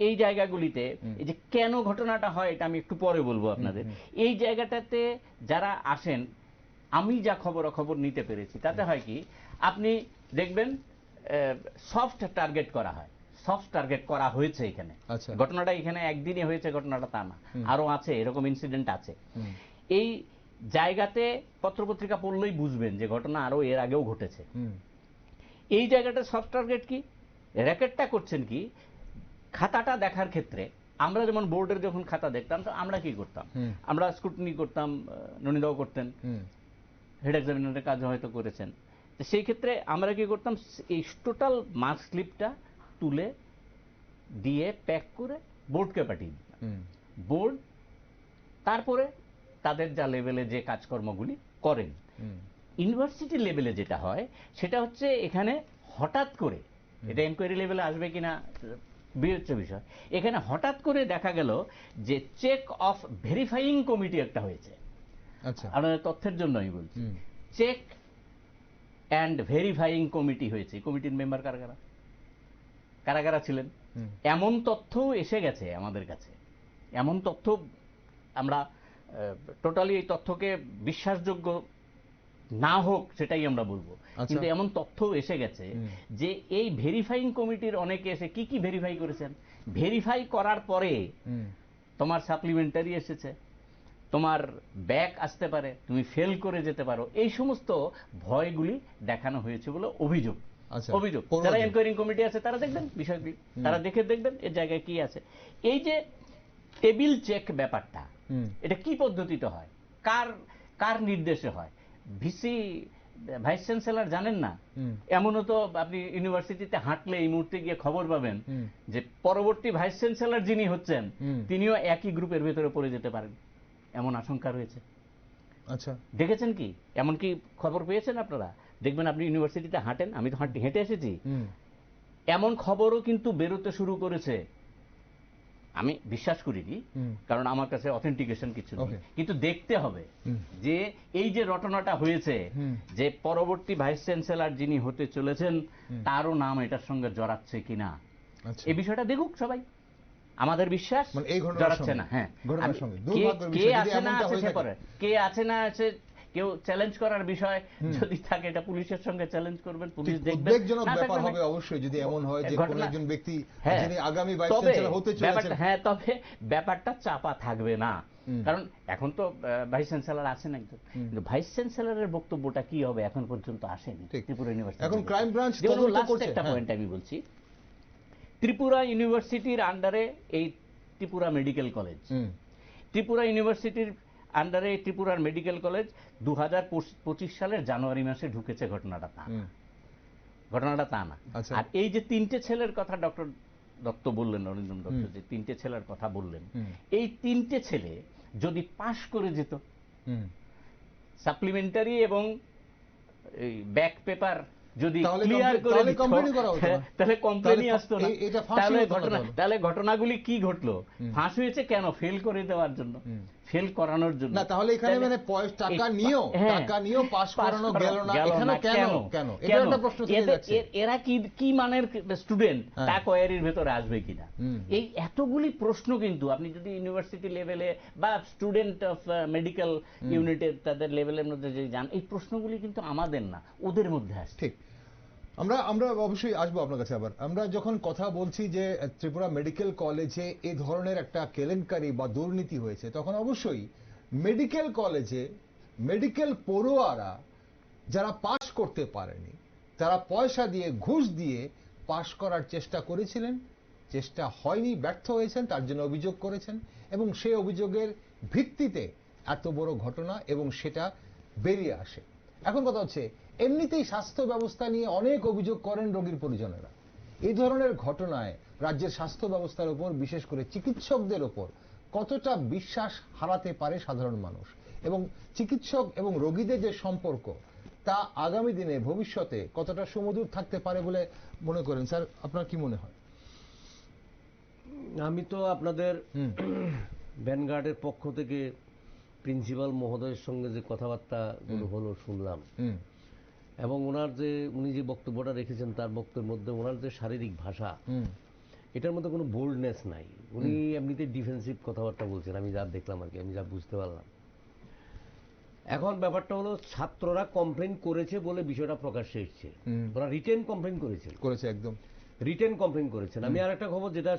S2: এই জায়গাগুলিতে, এই যে কেন ঘটনাটা হয়, এটা আমি একটু পরে বলবো আপনাদের। এই জায়গাটাতে যারা আসেন, আমি যা খবরাখবর নিতে পেরেছি, তাতে হয় কি, আপনি দেখবেন সফট টার্গেট করা হয়, সফট টার্গেট করা হয়েছে এখানে। ঘটনাটা এখানে একদিনই হয়েছে ঘটনাটা তা না, আরো আছে, এরকম ইনসিডেন্ট আছে। এই জায়গাতে পত্রপত্রিকা পড়লেই বুঝবেন যে ঘটনা আরো এর আগেও ঘটেছে। এই জায়গাটা সফট টার্গেট কি, র্যাকেটটা করছেন কি, খাতাটা দেখার ক্ষেত্রে আমরা যেমন বোর্ডের যখন খাতা দেখতাম, তো আমরা কি করতাম, আমরা স্ক্রুটিনি করতাম, ননিদাও করতেন, হেড এক্সামিনারের কাজ হয়তো করেছেন। তো সেই ক্ষেত্রে আমরা কি করতাম, এই টোটাল মার্ক স্লিপটা তুলে দিয়ে প্যাক করে বোর্ডকে পাঠিয়ে দিতাম। বোর্ড তারপরে তাদের যা লেভেলে যে কাজকর্মগুলি করেন। ইউনিভার্সিটি লেভেলে যেটা হয় সেটা হচ্ছে এখানে হঠাৎ করে, এটা এনকোয়ারি লেভেলে আসবে কিনা বিবেচ্য বিষয়, এখানে হঠাৎ করে দেখা গেল যে চেক অফ ভেরিফাইং কমিটি একটা হয়েছে। আপনাদের তথ্যের জন্য আমি বলছি, চেক অ্যান্ড ভেরিফাইং কমিটি হয়েছে। কমিটির মেম্বার কারা কারা ছিলেন, এমন তথ্যও এসে গেছে আমাদের কাছে। এমন তথ্য আমরা টোটালি এই তথ্যকে বিশ্বাসযোগ্য না হোক সেটাই আমরা বলবো, কিন্তু এমন তথ্য এসে গেছে যে এই ভেরিফাইং কমিটির অনেকে এসে কি কি ভেরিফাই করেছেন। ভেরিফাই করার পরে তোমার সাপ্লিমেন্টারি এসেছে, তোমার ব্যাক আসতে পারে, তুমি ফেল করে যেতে পারো, এই সমস্ত ভয়গুলি দেখানো হয়েছে বলে অভিযোগ। যারা এনকোয়ারিং কমিটি আছে তারা দেখবেন বিষয়গুলি, তারা দেখে দেখবেন এর জায়গায় কি আছে। এই যে টেবিল চেক ব্যাপারটা, এটা কি পদ্ধতিতে হয়, কার নির্দেশে হয়? ভিসি ভাইস চ্যান্সেলর জানেন না? এমনও তো আপনি ইউনিভার্সিটিতে হাঁটলে এই মুহূর্তে গিয়ে খবর পাবেন যে পরবর্তী ভাইস চ্যান্সেলর যিনি হচ্ছেন তিনিও একই গ্রুপের ভেতরে পড়ে যেতে পারেন, এমন আশঙ্কা রয়েছে। দেখেছেন কি, এমন কি খবর পেয়েছেন আপনারা? দেখবেন আপনি ইউনিভার্সিটিতে হাঁটেন, আমি তো হেঁটে এসেছি, এমন খবরও কিন্তু বেরোতে শুরু করেছে। আমি বিশ্বাস করিনি, কারণ আমার কাছে অথেন্টিকেশন কিছু নেই, কিন্তু দেখতে হবে যে এই যে রটনাটা হয়েছে, যে পরবর্তী ভাইস চ্যান্সেলর যিনি হতে চলেছেন তারও নাম এটার সঙ্গে জড়াচ্ছে কিনা, এই বিষয়টা দেখুক সবাই। আমাদের বিশ্বাস জড়াচ্ছে না। হ্যাঁ, কে আছে না আছে সে পরে, কে আছে না আছে, কেউ চ্যালেঞ্জ করার বিষয় যদি থাকে এটা পুলিশের সঙ্গে চ্যালেঞ্জ করবেন, পুলিশ দেখবে।
S1: উদ্বেগজনক ব্যাপার হবে অবশ্যই যদি এমন হয় যে কোন একজন ব্যক্তি যিনি আগামী ভাইস চ্যান্সেলর হতে চলেছেন।
S2: হ্যাঁ, তবে ব্যাপারটা চাপা থাকবে না, কারণ এখন তো ভাইস চ্যান্সেলর আছেন একজন, কিন্তু ভাইস চ্যান্সেলরের বক্তব্যটা কি হবে এখন পর্যন্ত আসেনি ত্রিপুরা ইউনিভার্সিটি।
S1: এখন ক্রাইম ব্রাঞ্চ তদন্ত করছে।
S2: একটা পয়েন্ট আমি বলছি, ত্রিপুরা ইউনিভার্সিটির আন্ডারে এই ত্রিপুরা মেডিকেল কলেজ, ত্রিপুরা ইউনিভার্সিটির আন্ডারে ত্রিপুরার মেডিকেল কলেজ 2025 সালের জানুয়ারি মাসে ঢুকেছে। ঘটনাটা তা না। আর এই যে 3টে ছেলের কথা ডক্টর দত্ত বললেন, অরিন্দম দত্ত যে 3টে ছেলের কথা বললেন, এই 3টে ছেলে যদি পাশ করে যেত, সাপ্লিমেন্টারি এবং ব্যাক পেপার যদি
S1: তাহলে
S2: ক্লিয়ার করে
S1: তাহলে
S2: দিত,
S1: complain করা হতো না।
S2: তাহলে কমপ্লেনই
S1: তাহলে
S2: আসতো না।
S1: এটা ফাঁসি হতো না তাহলে।
S2: তাহলে ঘটনাগুলি কি ঘটলো? ফাঁস হয়েছে কেন? ফেল করে দেওয়ার জন্য, ফেল করানোর জন্য।
S1: না, তাহলে এখানে মানে টাকা নিয়েও পাস করানো গেল না, এখানে কেন এটা একটা প্রশ্ন থেকে যাচ্ছে।
S2: এরা কি মানের স্টুডেন্ট তা কোয়ারির ভেতরে আসবে কিনা, এই এতগুলি প্রশ্ন কিন্তু আপনি যদি ইউনিভার্সিটি লেভেলে বা স্টুডেন্ট অফ মেডিকেল ইউনিটের তাদের লেভেলের মধ্যে যদি যান, এই প্রশ্নগুলি কিন্তু আমাদের না, ওদের মধ্যে আসছে।
S1: ঠিক, আমরা অবশ্যই আসবো আপনার কাছে আবার। আমরা যখন কথা বলছি যে ত্রিপুরা মেডিকেল কলেজে এই ধরনের একটা কেলেঙ্কারি বা দুর্নীতি হয়েছে, তখন অবশ্যই মেডিকেল কলেজে মেডিকেল পড়ুয়ারা যারা পাশ করতে পারেনি, তারা পয়সা দিয়ে ঘুষ দিয়ে পাশ করার চেষ্টা করেছিলেন, চেষ্টা হয়নি, ব্যর্থ হয়েছেন, তার জন্য অভিযোগ করেছেন এবং সেই অভিযোগের ভিত্তিতে এত বড় ঘটনা এবং সেটা বেরিয়ে আসে। এখন কথা হচ্ছে, এমনিতেই স্বাস্থ্য ব্যবস্থা নিয়ে অনেক অভিযোগ করেন রোগীর পরিজনেরা। এই ধরনের ঘটনায় রাজ্যের স্বাস্থ্য ব্যবস্থার উপর, বিশেষ করে চিকিৎসকদের উপর কতটা বিশ্বাস হারাতে পারে সাধারণ মানুষ, এবং চিকিৎসক এবং রোগীদের যে সম্পর্ক তা আগামী দিনে ভবিষ্যতে কতটা সুমধুর থাকতে পারে বলে মনে করেন স্যার? আপনার কি মনে হয়?
S3: আমি তো আপনাদের ভ্যানগার্ডের পক্ষ থেকে প্রিন্সিপাল মহোদয়ের সঙ্গে যে কথাবার্তা হলো শুনলাম, এবং উনি যে বক্তব্যটা রেখেছেন তার বক্তব্যের মধ্যে ওনার যে শারীরিক ভাষা, এটার মধ্যে কোনো বোল্ডনেস নাই। উনি এমনিতে ডিফেন্সিভ কথাবার্তা বলছেন, আমি যা দেখলাম আর কি, আমি যা বুঝতে পারলাম। এখন ব্যাপারটা হলো, ছাত্ররা কমপ্লেন করেছে বলে বিষয়টা প্রকাশ্যে এসছে। ওরা রিটেন কমপ্লেন করেছে, একদম রিটেন কমপ্লেন করেছেন। আমি আর একটা খবর যেটা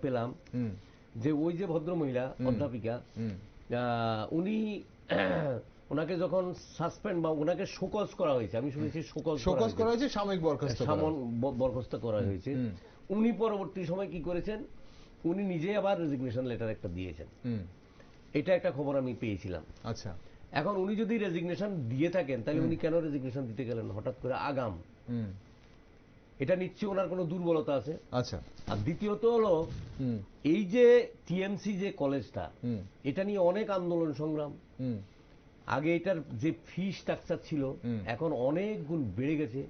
S3: পেলাম, যে ওই যে ভদ্রমহিলা অধ্যাপিকা, উনি ওনাকে যখন সাসপেন্ড বা ওনাকে শোকজ করা হয়েছে, আমি শুনেছি শোকজ করা হয়েছে, সাময়িক বরখাস্ত করা হয়েছে। উনি পরবর্তী সময় কি করেছেন, উনি নিজে আবার রেজিগনেশন লেটার একটা দিয়েছেন। এটা একটা খবর আমি পেয়েছিলাম।
S1: আচ্ছা,
S3: এখন উনি যদি রেজিগনেশন দিয়ে থাকেন, তাহলে উনি কেন রেজিগনেশন দিতে গেলেন হঠাৎ করে আগাম? এটা নিশ্চয়ই ওনার কোনো দুর্বলতা আছে।
S1: আচ্ছা,
S3: আর দ্বিতীয়ত হলো, এই যে টিএমসি যে কলেজটা, এটা নিয়ে অনেক আন্দোলন সংগ্রাম। আগে এটার যে ফি স্ট্রাকচার ছিল, এখন অনেক গুণ বেড়ে গেছে।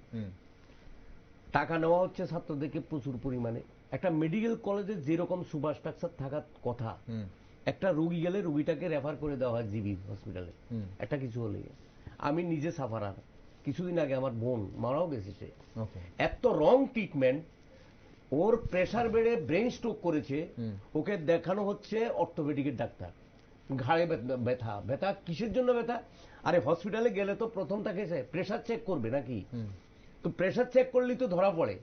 S3: টাকা নেওয়া হচ্ছে ছাত্রদেরকে প্রচুর পরিমাণে। একটা মেডিকেল কলেজে যেরকম সুপার স্ট্রাকচার থাকার কথা, একটা রোগী গেলে রোগীটাকে রেফার করে দেওয়া হয় জিবি হসপিটালে, একটা কিছু হলে। আমি নিজে সাফারার, কিছুদিন আগে আমার বোন মারাও গেছে। সে এত রং ট্রিটমেন্ট, ওর প্রেসার বেড়ে ব্রেন স্ট্রোক করেছে, ওকে দেখানো হচ্ছে অর্থোপেডিকের ডাক্তার। ঘাড়ে ব্যথা, ব্যথা কিসের জন্য ব্যথা? আরে হসপিটালে গেলে তো প্রথম তাকে প্রেসার চেক করবে নাকি, তো প্রেসার চেক করলেই তো ধরা পড়ে।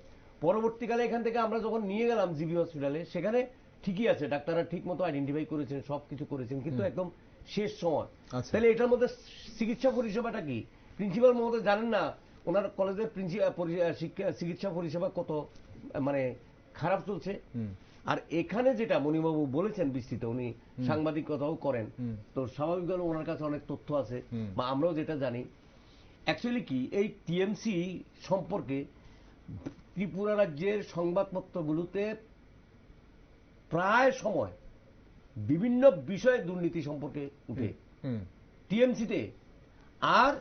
S3: পরবর্তীকালে এখান থেকে আমরা যখন নিয়ে গেলাম জিবি হসপিটালে, সেখানে ঠিকই আছে, ডাক্তাররা ঠিক মতো আইডেন্টিফাই করেছেন, সবকিছু করেছেন, কিন্তু একদম শেষ সময়। তাহলে এটার মধ্যে চিকিৎসা পরিষেবাটা কি? প্রিন্সিপাল মহোদয় জানেন না ওনার কলেজের চিকিৎসা পরিষেবা কত মানে খারাপ চলছে? আর এখানে যেটা মণিবাবু বলেছেন বিস্তৃত, উনি সাংবাদিকতাও করেন, তো স্বাভাবিকভাবে ওনার কাছে অনেক তথ্য আছে, বা আমরাও যেটা জানি। অ্যাকচুয়ালি কি, এই টিএমসি সম্পর্কে ত্রিপুরা রাজ্যের সংবাদপত্রগুলোতে প্রায় সময় বিভিন্ন বিষয়ে দুর্নীতি সম্পর্কে উঠে, টিএমসিতে আর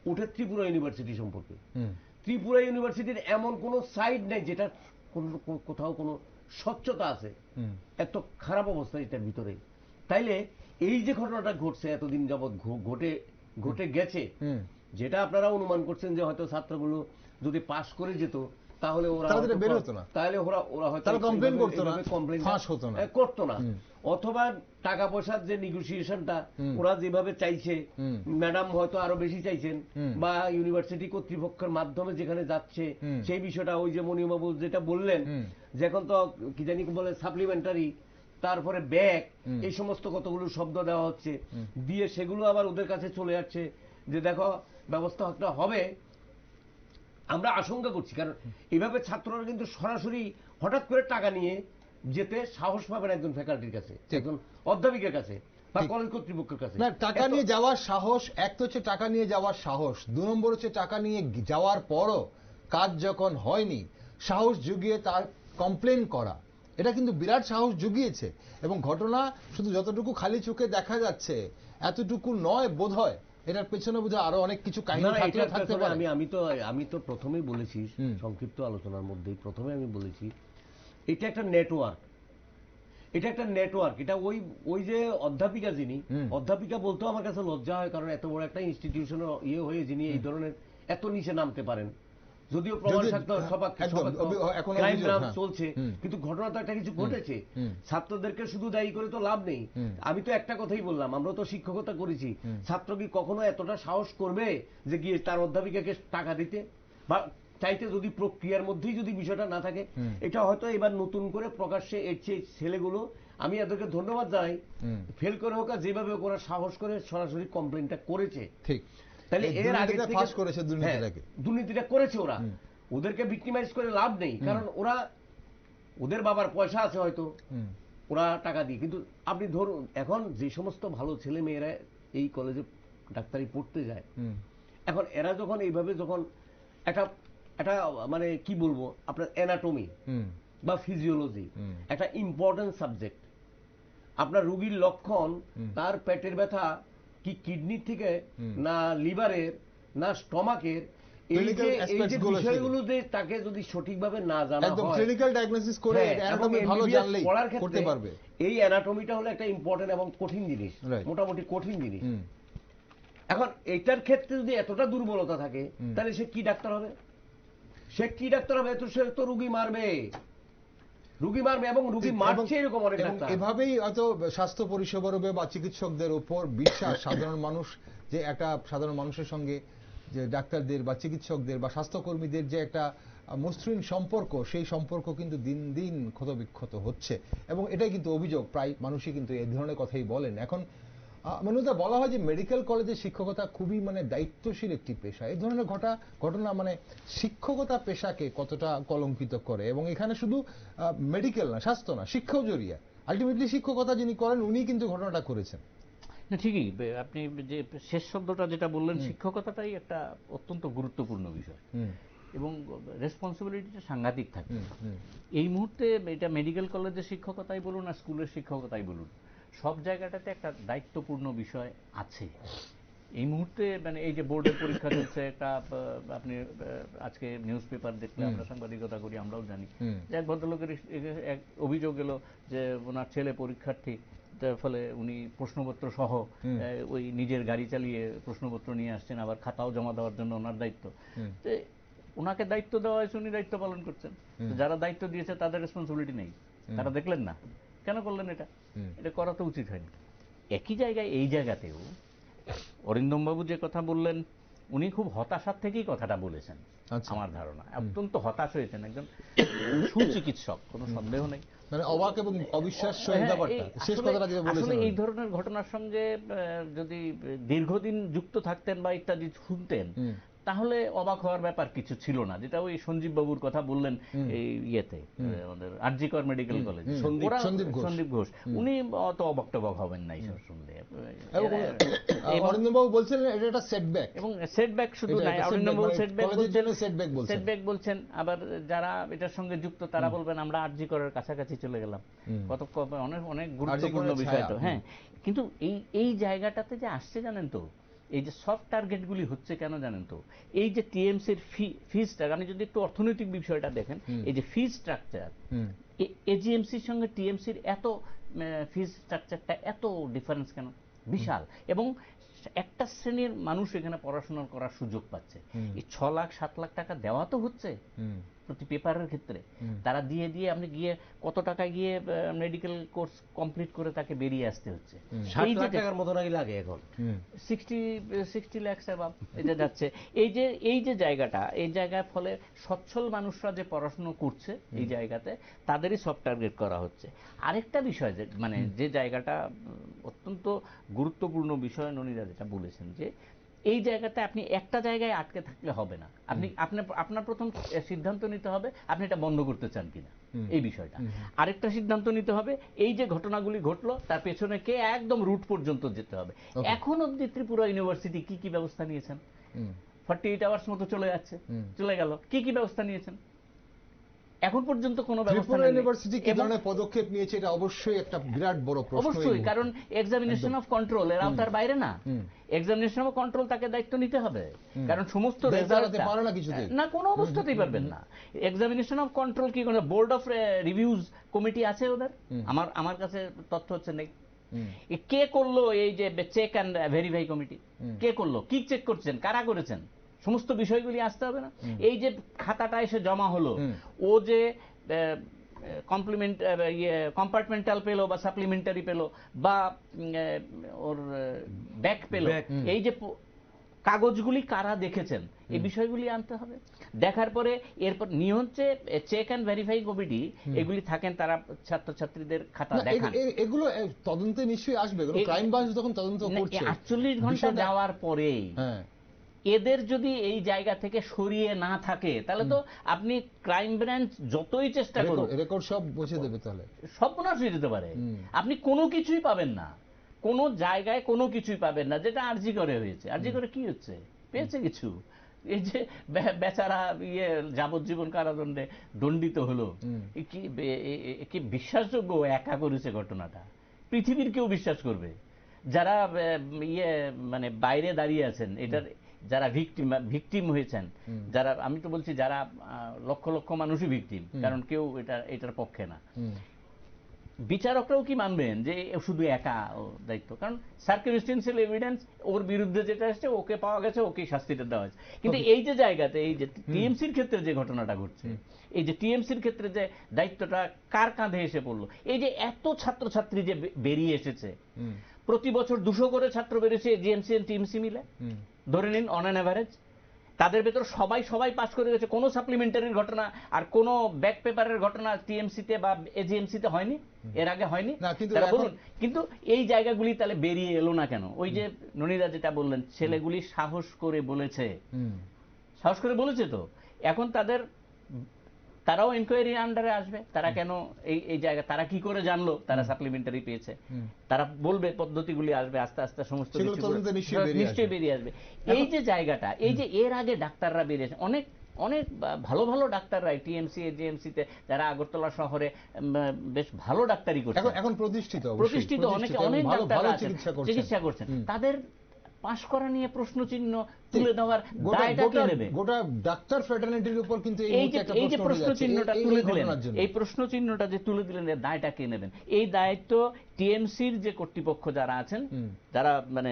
S3: উঠে ত্রিপুরা ইউনিভার্সিটি সম্পর্কে। ত্রিপুরা ইউনিভার্সিটির এমন কোন সাইড নেই যেটা কোথাও কোনো স্বচ্ছতা আছে। এত খারাপ অবস্থা এটার ভিতরে। তাইলে এই যে ঘটনাটা ঘটছে, এতদিন যাবৎ ঘটে গেছে, যেটা আপনারা অনুমান করছেন যে হয়তো ছাত্রগুলো যদি পাশ করে যেত, তাহলে ওরা হয়তো কমপ্লেন করতো না, অথবা টাকা পয়সার যে নেগোসিয়েশনটা ওরা যেভাবে চাইছে, ম্যাডাম হয়তো আরো বেশি চাইছেন, বা ইউনিভার্সিটি কর্তৃপক্ষের মাধ্যমে যেখানে যাচ্ছে সেই বিষয়টা, ওই যে মণিবাবু যেটা বললেন, যে এখন তো কি জানি বলে সাপ্লিমেন্টারি, তারপরে ব্যাগ, এই সমস্ত কতগুলো শব্দ দেওয়া হচ্ছে, দিয়ে সেগুলো আবার ওদের কাছে চলে যাচ্ছে যে দেখো ব্যবস্থা একটা হবে। আমরা আশঙ্কা করছি, কারণ এইভাবে ছাত্ররা কিন্তু সরাসরি হঠাৎ করে টাকা নিয়ে যেতে সাহস পাবেন একজন ফ্যাকাল্টির কাছে, একজন অধ্যাপিকের কাছে, বা কলেজ কর্তৃপক্ষের কাছে।
S1: টাকা নিয়ে যাওয়ার সাহস, এক তো হচ্ছে টাকা নিয়ে যাওয়ার সাহস, 2 নম্বর হচ্ছে টাকা নিয়ে যাওয়ার পরও কাজ যখন হয়নি সাহস জুগিয়ে তার কমপ্লেন করা, এটা কিন্তু বিরাট সাহস জুগিয়েছে। এবং ঘটনা শুধু যতটুকু খালি চোখে দেখা যাচ্ছে এতটুকু নয় বোধহয়, এটার পেছনে বোধহয় আরো অনেক কিছু কাহিনী
S3: না,
S1: থাকতে
S3: এটার
S1: থাকতে
S3: পেছনে
S1: পারে।
S3: আমি তো প্রথমেই বলেছি,
S1: হুম।
S3: সংক্ষিপ্ত আলোচনার মধ্যেই প্রথমে আমি বলেছি এটা একটা নেটওয়ার্ক, এটা ওই যে অধ্যাপিকা যিনি, অধ্যাপিকা বলতেও আমার কাছে লজ্জা হয়, কারণ এত বড় একটা ইনস্টিটিউশনে হয়ে যিনি এই ধরনের এত নিচে নামতে পারেন, যদিও প্রমাণ
S1: একদম, এখন
S3: ক্রাইম
S1: অভিযোগ,
S3: ব্রাঞ্চ
S1: হ্যাঁ।
S3: চলছে, কিন্তু ঘটনা তো একটা কিছু ঘটেছে। ছাত্রদেরকে শুধু দায়ী করে তো লাভ নেই। আমি তো একটা কথাই বললাম, আমরা তো শিক্ষকতা করেছি, ছাত্র কি কখনো এতটা সাহস করবে যে গিয়ে তার অধ্যাপিকাকে টাকা দিতে বা চাইতে, যদি প্রক্রিয়ার মধ্যেই যদি বিষয়টা না থাকে? এটা হয়তো এবার নতুন করে প্রকাশ্যে এসছে ছেলেগুলো, আমি এদেরকে ধন্যবাদ জানাই, ফেল করে হোক আর যেভাবে হোক ওরা সাহস করে সরাসরি কমপ্লেনটা করেছে।
S1: ঠিক,
S3: তাহলে এর আগে
S1: দুর্নীতিটা ফাঁস করেছে, দুর্নীতিটাকে।
S3: দুর্নীতিটা করেছে ওরা, ওদেরকে ভিক্টিমাইজ করে লাভ নেই, কারণ ওদের বাবার পয়সা আছে হয়তো, ওরা টাকা দিয়ে। কিন্তু আপনি ধরুন এখন যে সমস্ত ভালো ছেলে মেয়েরা এই কলেজে ডাক্তারি পড়তে যায়, এখন এরা যখন এইভাবে যখন একটা মানে কি বলবো, আপনার অ্যানাটমি বা ফিজিওলজি একটা ইম্পর্টেন্ট সাবজেক্ট, আপনার রোগীর লক্ষণ, তার পেটের ব্যথা কি কিডনির থেকে না লিভারের না স্টমাকের, এই যে বিষয়গুলো যে তাকে যদি সঠিকভাবে না জানা
S1: একদম
S3: হয়,
S1: ক্লিনিক্যাল ডায়াগনোসিস করে অ্যানাটমি ভালো জানলেই করতে পারবে।
S3: এই অ্যানাটমিটা হলো একটা ইম্পর্টেন্ট এবং কঠিন জিনিস, মোটামুটি কঠিন জিনিস। এখন এইটার ক্ষেত্রে যদি এতটা দুর্বলতা থাকে, তাহলে সে কি ডাক্তার হবে? সে তো রুগী মারবে এবং রুগী মারছে এরকম অনেক ডাক্তার।
S1: এভাবেই হয়তো স্বাস্থ্য পরিষেবার উপর বা চিকিৎসকদের উপর বিশ্বাস সাধারণ মানুষ, যে একটা সাধারণ মানুষের সঙ্গে যে ডাক্তারদের বা চিকিৎসকদের বা স্বাস্থ্যকর্মীদের যে একটা মসৃণ সম্পর্ক, সেই সম্পর্ক কিন্তু দিন দিন ক্ষতবিক্ষত হচ্ছে। এবং এটাই কিন্তু অভিযোগ, প্রায় মানুষই কিন্তু এই ধরনের কথাই বলেন। এখন মনুদা, বলা হয় যে মেডিকেল কলেজের শিক্ষকতা খুবই মানে দায়িত্বশীল একটি পেশা। এই ধরনের ঘটনা মানে শিক্ষকতা পেশাকে কতটা কলঙ্কিত করে, এবং এখানে শুধু মেডিকেল না, স্বাস্থ্য না, শিক্ষাও জড়িয়ে। আলটিমেটলি শিক্ষকতা যিনি করেন উনি কিন্তু ঘটনাটা করেছেন।
S2: না, ঠিকই আপনি যে শেষ শব্দটা যেটা বললেন, শিক্ষকতাটাই একটা অত্যন্ত গুরুত্বপূর্ণ বিষয় এবং রেসপন্সিবিলিটিটা সাংঘাতিক থাকে। এই মুহূর্তে এটা মেডিকেল কলেজের শিক্ষকতাই বলুন আর স্কুলের শিক্ষকতাই বলুন, সব জায়গাটাতে একটা দায়িত্বপূর্ণ বিষয় আছে। এই মুহূর্তে মানে এই যে বোর্ডের পরীক্ষা চলছে, একটা আপনি আজকে নিউজ পেপার দেখলে, আমরা সাংবাদিকতা করি, আমরাও জানি যে এক ভদ্রলোকের এক অভিযোগ এলো যে ওনার ছেলে পরীক্ষার্থী, যার ফলে উনি প্রশ্নপত্র সহ ওই নিজের গাড়ি চালিয়ে প্রশ্নপত্র নিয়ে আসছেন, আবার খাতাও জমা দেওয়ার জন্য ওনার দায়িত্ব। তো ওনাকে দায়িত্ব দেওয়া হয়েছে, উনি দায়িত্ব পালন করছেন। যারা দায়িত্ব দিয়েছে তাদের রেসপন্সিবিলিটি নেই, তারা দেখলেন না, কেন করলেন এটা? এটা করা তো উচিত হয়নি। একই জায়গায় এই জায়গাতেও অরিন্দম বাবু যে কথা বললেন, উনি খুব হতাশার থেকেই কথাটা বলেছেন আমার ধারণা। অত্যন্ত হতাশ হয়েছেন, একজন সুচিকিৎসক, কোনো সন্দেহ নেই।
S1: মানে অবাক এবং অবিশ্বাস্য ব্যাপারটা, শেষ কথাটা যেটা বলেছেন।
S2: এই ধরনের ঘটনার সঙ্গে যদি দীর্ঘদিন যুক্ত থাকতেন বা ইত্যাদি শুনতেন, তাহলে অবাক হওয়ার ব্যাপার কিছু ছিল না। যেটা ওই সঞ্জীব বাবুর কথা বললেন এই ইয়েতে, আমাদের আরজিকর মেডিকেল কলেজ, সন্দীপ ঘোষ, উনি অত অবাক টবাক হবেন না এইসব শুনলে।
S1: অরিন্দম বাবু বলছেন এটা একটা সেটব্যাক,
S2: এবং সেটব্যাক শুধু নাই, অরিন্দম বাবু সেটব্যাক বলছেন, আবার যারা এটার সঙ্গে যুক্ত তারা বলবেন আমরা আরজিকরের কাছাকাছি চলে গেলাম। কত অনেক গুরুত্বপূর্ণ বিষয় তো, হ্যাঁ। কিন্তু এই জায়গাটাতে যে আসছে জানেন তো, এই যে সফট টার্গেটগুলি হচ্ছে কেন জানেন তো, এই যে টিএমসির ফি স্ট্রাকচার, আপনি যদি একটু অর্থনৈতিক বিষয়টা দেখেন, এই যে ফি স্ট্রাকচার, এজিএমসির সঙ্গে টিএমসির এত ফি স্ট্রাকচারটা এত ডিফারেন্স কেন? বিশাল। এবং একটা শ্রেণীর মানুষ এখানে পড়াশোনা করার সুযোগ পাচ্ছে। এই 6 লাখ 7 লাখ টাকা দেওয়া তো হচ্ছে প্রতি পেপারের ক্ষেত্রে, তারা দিয়ে আপনি গিয়ে কত টাকায় গিয়ে মেডিকেল কোর্স কমপ্লিট করে তাকে বেরিয়ে আসতে হচ্ছে।
S3: 60 লাখ টাকার মতো নাকি লাগে এখন,
S2: 60 লাখ অ্যাবাভ এটা যাচ্ছে। এই যে জায়গাটা, এই জায়গার ফলে সচ্ছল মানুষরা যে পড়াশোনা করছে এই জায়গাতে, তাদেরই সফট টার্গেট করা হচ্ছে। আরেকটা বিষয় যে মানে যে জায়গাটা অত্যন্ত গুরুত্বপূর্ণ বিষয় ননীরা যেটা বলেছেন, যে এই জায়গাতে আপনি একটা জায়গায় আটকে থাকলে হবে না। আপনার প্রথম সিদ্ধান্ত নিতে হবে আপনি এটা বন্ধ করতে চান কিনা, এই বিষয়টা। আরেকটা সিদ্ধান্ত নিতে হবে, এই যে ঘটনাগুলি ঘটলো তার পেছনে কে, একদম রুট পর্যন্ত যেতে হবে। এখন অবধি ত্রিপুরা ইউনিভার্সিটি কি ব্যবস্থা নিয়েছেন? 48 আওয়ার্স মতো চলে গেল, কি ব্যবস্থা নিয়েছেন? এখন পর্যন্ত কোনো ব্যবস্থা
S1: ত্রিপুরা
S2: নেই।
S1: ইউনিভার্সিটি কি
S2: এবং
S1: ধরনের পদক্ষেপ নিয়েছে এটা অবশ্যই একটা বিরাট বড় প্রশ্ন।
S2: অবশ্যই, কারণ এক্সামিনেশন অফ কন্ট্রোল এর আওতার বাইরে না। এক্সামিনেশন অফ কন্ট্রোল তাকে দায়িত্ব নিতে হবে, কারণ সমস্ত রেজাল্ট
S1: পারে না কিছুতেই।
S2: না, কোনো অবস্থাতেই পারবেন না। এক্সামিনেশন অফ কন্ট্রোল কি কোনো বোর্ড অফ রিভিউজ কমিটি আছে ওদের? আমার কাছে তথ্য হচ্ছে নেই। কে করলো এই যে চেক অ্যান্ড ভেরিফাই কমিটি? কে করলো? কি চেক করছেন? কারা করেছেন? সমস্ত বিষয়গুলি আসতে হবে না? এই যে খাতাটা এসে জমা হলো, ও যে কম্পার্টমেন্টাল পেলো বা সাপ্লিমেন্টারি পেলো বা ওর ব্যাক পেলো, এই যে কাগজগুলি কারা দেখেছেন, এই বিষয়গুলি আনতে হবে। দেখার পরে এরপর নিয়ম হচ্ছে চেক অ্যান্ড ভেরিফাই কমিটি এগুলি থাকেন, তারা ছাত্রছাত্রীদের খাতা দেখান।
S1: এগুলো তদন্তে নিশ্চয়ই আসবে, ক্রাইম ব্রাঞ্চ যখন তদন্ত করছে
S2: 48 ঘন্টা যাওয়ার পরে এদের যদি এই জায়গা থেকে সরিয়ে না থাকে, তাহলে তো আপনি ক্রাইম ব্রাঞ্চ যতই চেষ্টা করুন,
S1: রেকর্ড সব মুছে দেবে, তাহলে
S2: সর্বনাশ হয়ে যেতে পারে। আপনি কোনো কিছুই পাবেন না, কোনো জায়গায় কোনো কিছুই পাবেন না। যেটা আরজি করে হয়েছে, আরজি করে কি হচ্ছে? পেয়েছে কিছু? এই যে বেচারা যাবজ্জীবন কারাদণ্ডে দণ্ডিত হলো, কি বিশ্বাসযোগ্য? একা করেছে ঘটনাটা, পৃথিবীর কেউ বিশ্বাস করবে? যারা মানে বাইরে দাঁড়িয়ে আছেন, এটার যারা ভিকটিম হয়েছেন, যারা, আমি তো বলছি যারা লক্ষ লক্ষ মানুষই ভিকটিম, কারণ কেউ এটার পক্ষে না। বিচারকরাও কি মানবেন যে শুধু একা দায়িত্ব? কারণ সার্কিমস্টেন্সিয়াল এভিডেন্স ওর বিরুদ্ধে যেটা আসছে, ওকে পাওয়া গেছে, ওকে শাস্তিটা দেওয়া হয়েছে। কিন্তু এই যে জায়গাতে, এই যে টিএমসির ক্ষেত্রে যে ঘটনাটা ঘটছে, এই যে টিএমসির ক্ষেত্রে যে দায়িত্বটা কার কাঁধে এসে পড়লো, এই যে এত ছাত্রছাত্রী যে বেরিয়ে এসেছে, প্রতি বছর 200 করে ছাত্র বেরিয়েছে জিএমসি এবং টিএমসি মিলে, ধরে নিন অন অ্যান অ্যাভারেজ। তাদের ভেতর সবাই পাস করে গেছে। কোনো সাপ্লিমেন্টারির ঘটনা আর কোনো ব্যাক পেপারের ঘটনা টিএমসিতে বা এজিএমসিতে হয়নি, এর আগে হয়নি। কিন্তু এই জায়গাগুলি তাহলে বেরিয়ে এলো না কেন? ওই যে ননীদা যেটা বললেন, ছেলেগুলি সাহস করে বলেছে তো এখন তারাও এনকোয়ারির আন্ডারে আসবে। তারা কেন এই জায়গা, তারা কি করে জানলো তারা সাপ্লিমেন্টারি পেয়েছে? তারা বলবে, পদ্ধতিগুলি আসবে, আস্তে আস্তে সমস্ত নিশ্চয়ই বেরিয়ে আসবে। এই যে জায়গাটা, এই যে এর আগে ডাক্তাররা বেরিয়েছে, অনেক ভালো ভালো ডাক্তাররা টিএমসি এজিএমসিতে, যারা আগরতলা শহরে বেশ ভালো ডাক্তারি করছে, এখন প্রতিষ্ঠিত অনেক ডাক্তাররা চিকিৎসা করছেন, তাদের পাশ করা নিয়ে প্রশ্নচিহ্ন তুলে দেওয়ার দায়টা কে নেবে?
S1: গোটা ডাক্তার ফ্রেটার্নিটির উপর কিন্তু
S2: এই যে প্রশ্নচিহ্নটা তুলে দিলেন, এই প্রশ্নচিহ্নটা যে তুলে দিলেন, এর দায়টা কে নেবেন? এই দায়িত্ব টিএমসির যে কর্তৃপক্ষ যারা আছেন, যারা মানে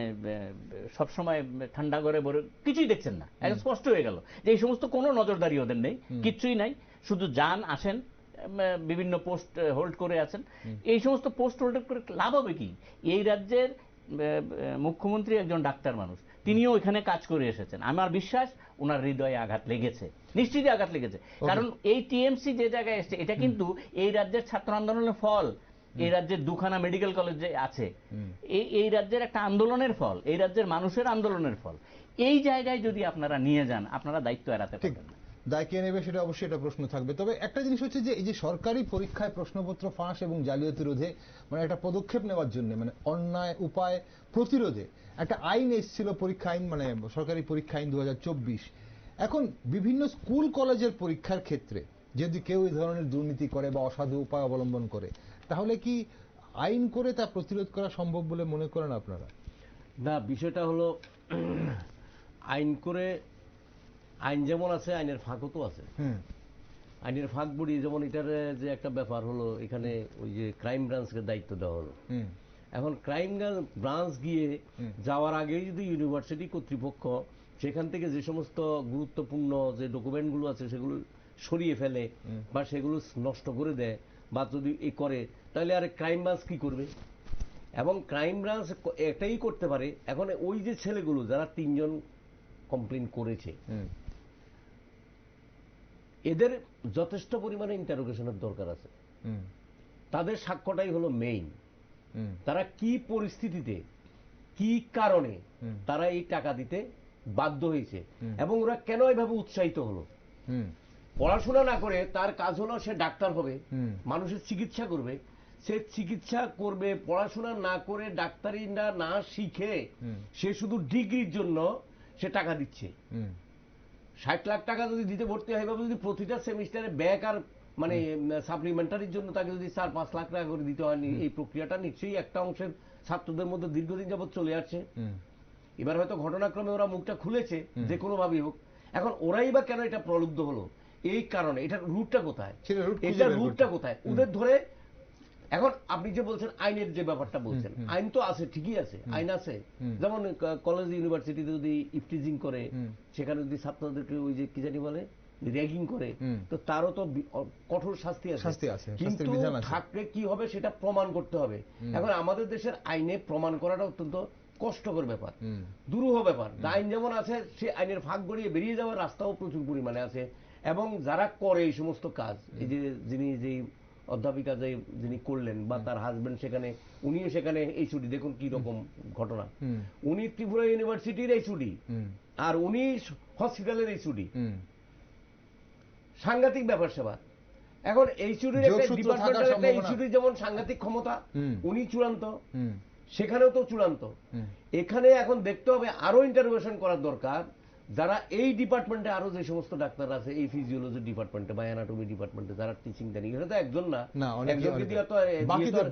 S2: সবসময় ঠান্ডা করে ভরে কিছুই দেখছেন না, একদম স্পষ্ট হয়ে গেল যে এই সমস্ত কোনো নজরদারি ওদের নেই, কিচ্ছুই নাই, শুধু যান আসেন, বিভিন্ন পোস্ট হোল্ড করে আছেন। এই সমস্ত পোস্ট হোল্ড করে লাভ হবে কি? এই রাজ্যের মুখ্যমন্ত্রী একজন ডাক্তার মানুষ, তিনিও এখানে কাজ করে এসেছেন। আমার বিশ্বাস ওনার হৃদয়ে আঘাত লেগেছে, নিশ্চিতই আঘাত লেগেছে। কারণ এই টিএমসি যে জায়গায় এসছে, এটা কিন্তু এই রাজ্যের ছাত্র আন্দোলনের ফল, এই রাজ্যের 2খানা মেডিকেল কলেজ যে আছে, এই রাজ্যের একটা আন্দোলনের ফল, এই রাজ্যের মানুষের আন্দোলনের ফল। এই জায়গায় যদি আপনারা নিয়ে যান, আপনারা দায়িত্ব এড়াতে পারবেন না।
S1: দায় কে নেবে সেটা অবশ্যই একটা প্রশ্ন থাকবে। তবে একটা জিনিস হচ্ছে যে এই যে সরকারি পরীক্ষায় প্রশ্নপত্র ফাঁস এবং জালিয়াতি রোধে মানে একটা পদক্ষেপ নেওয়ার জন্য, মানে অন্যায় উপায় প্রতিরোধে একটা আইন এসেছিল, পরীক্ষা আইন, মানে সরকারি পরীক্ষা আইন 2024। এখন বিভিন্ন স্কুল কলেজের পরীক্ষার ক্ষেত্রে যদি কেউ এই ধরনের দুর্নীতি করে বা অসাধু উপায় অবলম্বন করে, তাহলে কি আইন করে তা প্রতিরোধ করা সম্ভব বলে মনে করেন আপনারা?
S3: না, বিষয়টা হলো আইন যেমন আছে, আইনের ফাঁকও তো আছে। আইনের ফাঁক বুড়ি, যেমন এটার যে একটা ব্যাপার হলো, এখানে ওই যে ক্রাইম ব্রাঞ্চকে দায়িত্ব দেওয়া হলো। এখন ক্রাইম ব্রাঞ্চ গিয়ে যাওয়ার আগেই যদি ইউনিভার্সিটি কর্তৃপক্ষ সেখান থেকে যে সমস্ত গুরুত্বপূর্ণ যে ডকুমেন্টগুলো আছে সেগুলো সরিয়ে ফেলে বা সেগুলো নষ্ট করে দেয় বা যদি করে, তাহলে আর ক্রাইম ব্রাঞ্চ কি করবে? এবং ক্রাইম ব্রাঞ্চ এটাই করতে পারে। এখন ওই যে ছেলেগুলো যারা 3 জন কমপ্লেন করেছে, এদের যথেষ্ট পরিমাণে ইন্টারোগেশনের দরকার আছে। তাদের সাক্ষ্যটাই হলো মেইন। তারা কি পরিস্থিতিতে, কি কারণে তারা এই টাকা দিতে বাধ্য হয়েছে এবং ওরা কেন এইভাবে উৎসাহিত হলো। পড়াশোনা না করে তার কাজ হলো সে ডাক্তার হবে, মানুষের চিকিৎসা করবে, সে চিকিৎসা করবে, পড়াশোনা না করে ডাক্তারি না শিখে সে শুধু ডিগ্রির জন্য সে টাকা দিচ্ছে। 60 লাখ টাকা যদি দিতে ভর্তি হয়, যদি প্রতিটা সেমিস্টারে ব্যাক আর মানে সাপ্লিমেন্টারির জন্য তাকে যদি 4-5 লাখ টাকা করে দিতে হয়, এই প্রক্রিয়াটা নিশ্চয়ই একটা অংশের ছাত্রদের মধ্যে দীর্ঘদিন যাবত চলে আসছে। এবার হয়তো ঘটনাক্রমে ওরা মুখটা খুলেছে যে কোনো ভাবেই হোক। এখন ওরাই বা কেন এটা প্রলুব্ধ হলো, এই কারণে এটার রুটটা কোথায়, এটার রুটটা কোথায় ওদের ধরে। এখন আপনি যে বলছেন আইনের যে ব্যাপারটা বলছেন, আইন তো আছে, ঠিকই আছে, আইন আছে। যেমন কলেজ ইউনিভার্সিটিতে যদি ইফটিজিং করে, সেখানে যদি ছাত্রদেরকে ওই যে কি জানি বলে র্যাগিং করে, তো তারও তো কঠোর শাস্তি আছে। কিন্তু থাকলে কি হবে সেটা প্রমাণ করতে হবে। এখন আমাদের দেশের আইনে প্রমাণ করাটা অত্যন্ত কষ্টকর ব্যাপার, দুরূহ ব্যাপার। আইন যেমন আছে, সে আইনের ফাঁক গড়িয়ে বেরিয়ে যাওয়ার রাস্তাও প্রচুর পরিমাণে আছে। এবং যারা করে এই সমস্ত কাজ, এই যে যিনি যেই অধ্যাপিকা যিনি করলেন বা তার হাজবেন্ড সেখানে, উনিও সেখানে এইচওডি, দেখুন কি রকম ঘটনা। উনি ত্রিপুরা ইউনিভার্সিটির এইচওডি আর উনি হসপিটালের এইচওডি, সাংঘাতিক ব্যাপার সেবা। এখন এইচওডির একটা ডিপার্টমেন্টের একটা এইচওডির যেমন সাংঘাতিক ক্ষমতা, উনি চূড়ান্ত, সেখানেও তো চূড়ান্ত। এখানে এখন দেখতে হবে আরো ইন্টারভেনশন করার দরকার। যারা এই ডিপার্টমেন্টে আরো যে সমস্ত ডাক্তার আছে, এই ফিজিওলজি ডিপার্টমেন্টে বা অ্যানাটমি ডিপার্টমেন্টে যারা টিচিং দেন, এটা তো একজন না, একজন যদি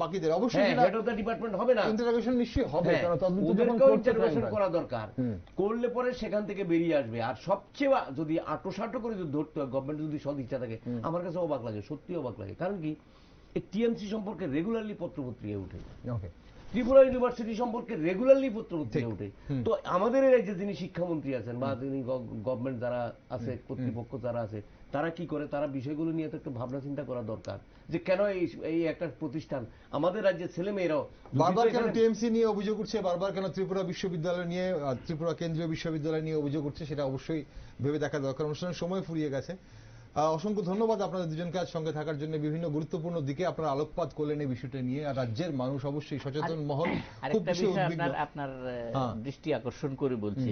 S1: বাকিদের অবশ্যই
S3: হেড অফ দ্য ডিপার্টমেন্ট হবে না,
S1: ইন্টারভেনশন নিশ্চয়ই হবে, কারণ তদন্ত
S3: ওদেরকেও ইন্টারভেনশন করা দরকার। করলে পরে সেখান থেকে বেরিয়ে আসবে। আর সবচেয়ে যদি আটোসাটো করে যদি ধরতে হয়, গভর্নমেন্ট যদি সদ ইচ্ছা থাকে, আমার কাছে অবাক লাগে, সত্যি অবাক লাগে। কারণ কি, এই টিএমসি সম্পর্কে রেগুলারলি পত্রপত্রিকায় উঠে, ত্রিপুরা ইউনিভার্সিটি সম্পর্কে রেগুলারলি পত্রপত্রিকা উঠে। তো আমাদের এই রাজ্যে যিনি শিক্ষামন্ত্রী আছেন বা যিনি গভর্নমেন্ট যারা আছে, কর্তৃপক্ষ যারা আছে, তারা কি করে, তারা বিষয়গুলো নিয়ে তো একটু ভাবনা চিন্তা করা দরকার, যে কেন এই একটা প্রতিষ্ঠান আমাদের রাজ্যের ছেলে মেয়েরাও
S1: বারবার কেন টিএমসি নিয়ে অভিযোগ উঠছে, বারবার কেন ত্রিপুরা বিশ্ববিদ্যালয় নিয়ে, ত্রিপুরা কেন্দ্রীয় বিশ্ববিদ্যালয় নিয়ে অভিযোগ উঠছে, সেটা অবশ্যই ভেবে দেখা দরকার। অনুষ্ঠানের সময় ফুরিয়ে গেছে। অসংখ্য ধন্যবাদ আপনাদের দুজনকে আজ সঙ্গে থাকার জন্য। বিভিন্ন গুরুত্বপূর্ণ দিকে আপনারা আলোকপাত করলেন এই বিষয়টা নিয়ে। আর রাজ্যের মানুষ অবশ্যই সচেতন মহল খুব বেশি উদ্বিগ্ন।
S2: আপনার দৃষ্টি আকর্ষণ করে বলছি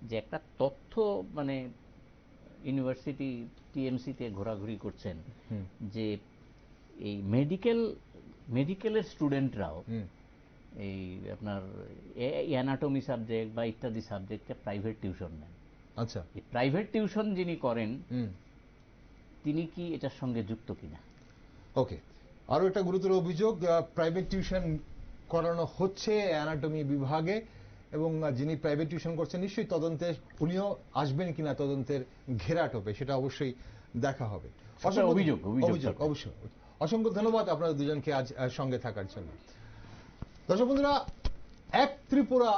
S2: যে একটা তথ্য, মানে ইউনিভার্সিটি টিএমসিতে ঘোরাঘুরি করছেন, যে এই মেডিকেলের স্টুডেন্টরাও এই আপনার অ্যানাটমি সাবজেক্ট বা ইত্যাদি সাবজেক্টে প্রাইভেট টিউশন নেন।
S1: আচ্ছা,
S2: এই প্রাইভেট টিউশন যিনি করেন, তিনি কি এটার সঙ্গে যুক্ত কিনা?
S1: ওকে, আরো একটা গুরুতর অভিযোগ, প্রাইভেট টিউশন করানো হচ্ছে অ্যানাটমি বিভাগে, এবং যিনি প্রাইভেট টিউশন করছেন নিশ্চয়ই তদন্তে উনিও আসবেন কিনা তদন্তের ঘেরাটোপে, সেটা অবশ্যই দেখা হবে।
S2: অভিযোগ
S1: অবশ্যই। অসংখ্য ধন্যবাদ আপনাদের দুজনকে আজ সঙ্গে থাকার জন্য। দর্শক বন্ধুরা, এক ত্রিপুরা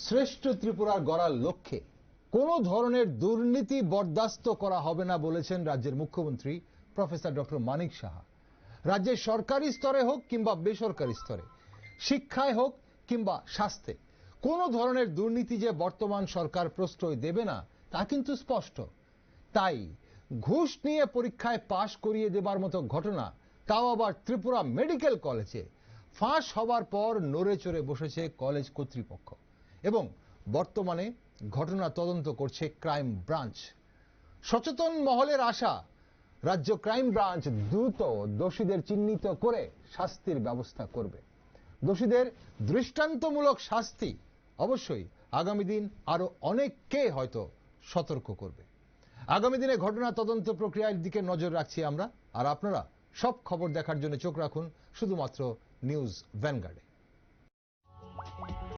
S1: শ্রেষ্ঠ ত্রিপুরা গড়ার লক্ষ্যে কোনো ধরনের দুর্নীতি বরদাস্ত করা হবে না বলেছেন রাজ্যের মুখ্যমন্ত্রী প্রফেসর ডক্টর মানিক সাহা। রাজ্যের সরকারি স্তরে হোক কিংবা বেসরকারি স্তরে, শিক্ষায় হোক কিংবা স্বাস্থ্যে, কোনো ধরনের দুর্নীতি যে বর্তমান সরকার প্রশ্রয় দেবে না তা কিন্তু স্পষ্ট। তাই ঘুষ নিয়ে পরীক্ষায় পাশ করিয়ে দেবার মতো ঘটনা, তাও আবার ত্রিপুরা মেডিকেল কলেজে, ফাঁস হবার পর নড়ে চড়ে বসেছে কলেজ কর্তৃপক্ষ এবং বর্তমানে ঘটনা তদন্ত করছে ক্রাইম ব্রাঞ্চ। সচেতন মহলের আশা, রাজ্য ক্রাইম ব্রাঞ্চ দ্রুত দোষীদের চিহ্নিত করে শাস্তির ব্যবস্থা করবে। দোষীদের দৃষ্টান্তমূলক শাস্তি অবশ্যই আগামী দিন আরো অনেককে হয়তো সতর্ক করবে। আগামী দিনে ঘটনা তদন্ত প্রক্রিয়ার দিকে নজর রাখছি আমরা, আর আপনারা সব খবর দেখার জন্য চোখ রাখুন শুধুমাত্র নিউজ ভ্যানগার্ডে।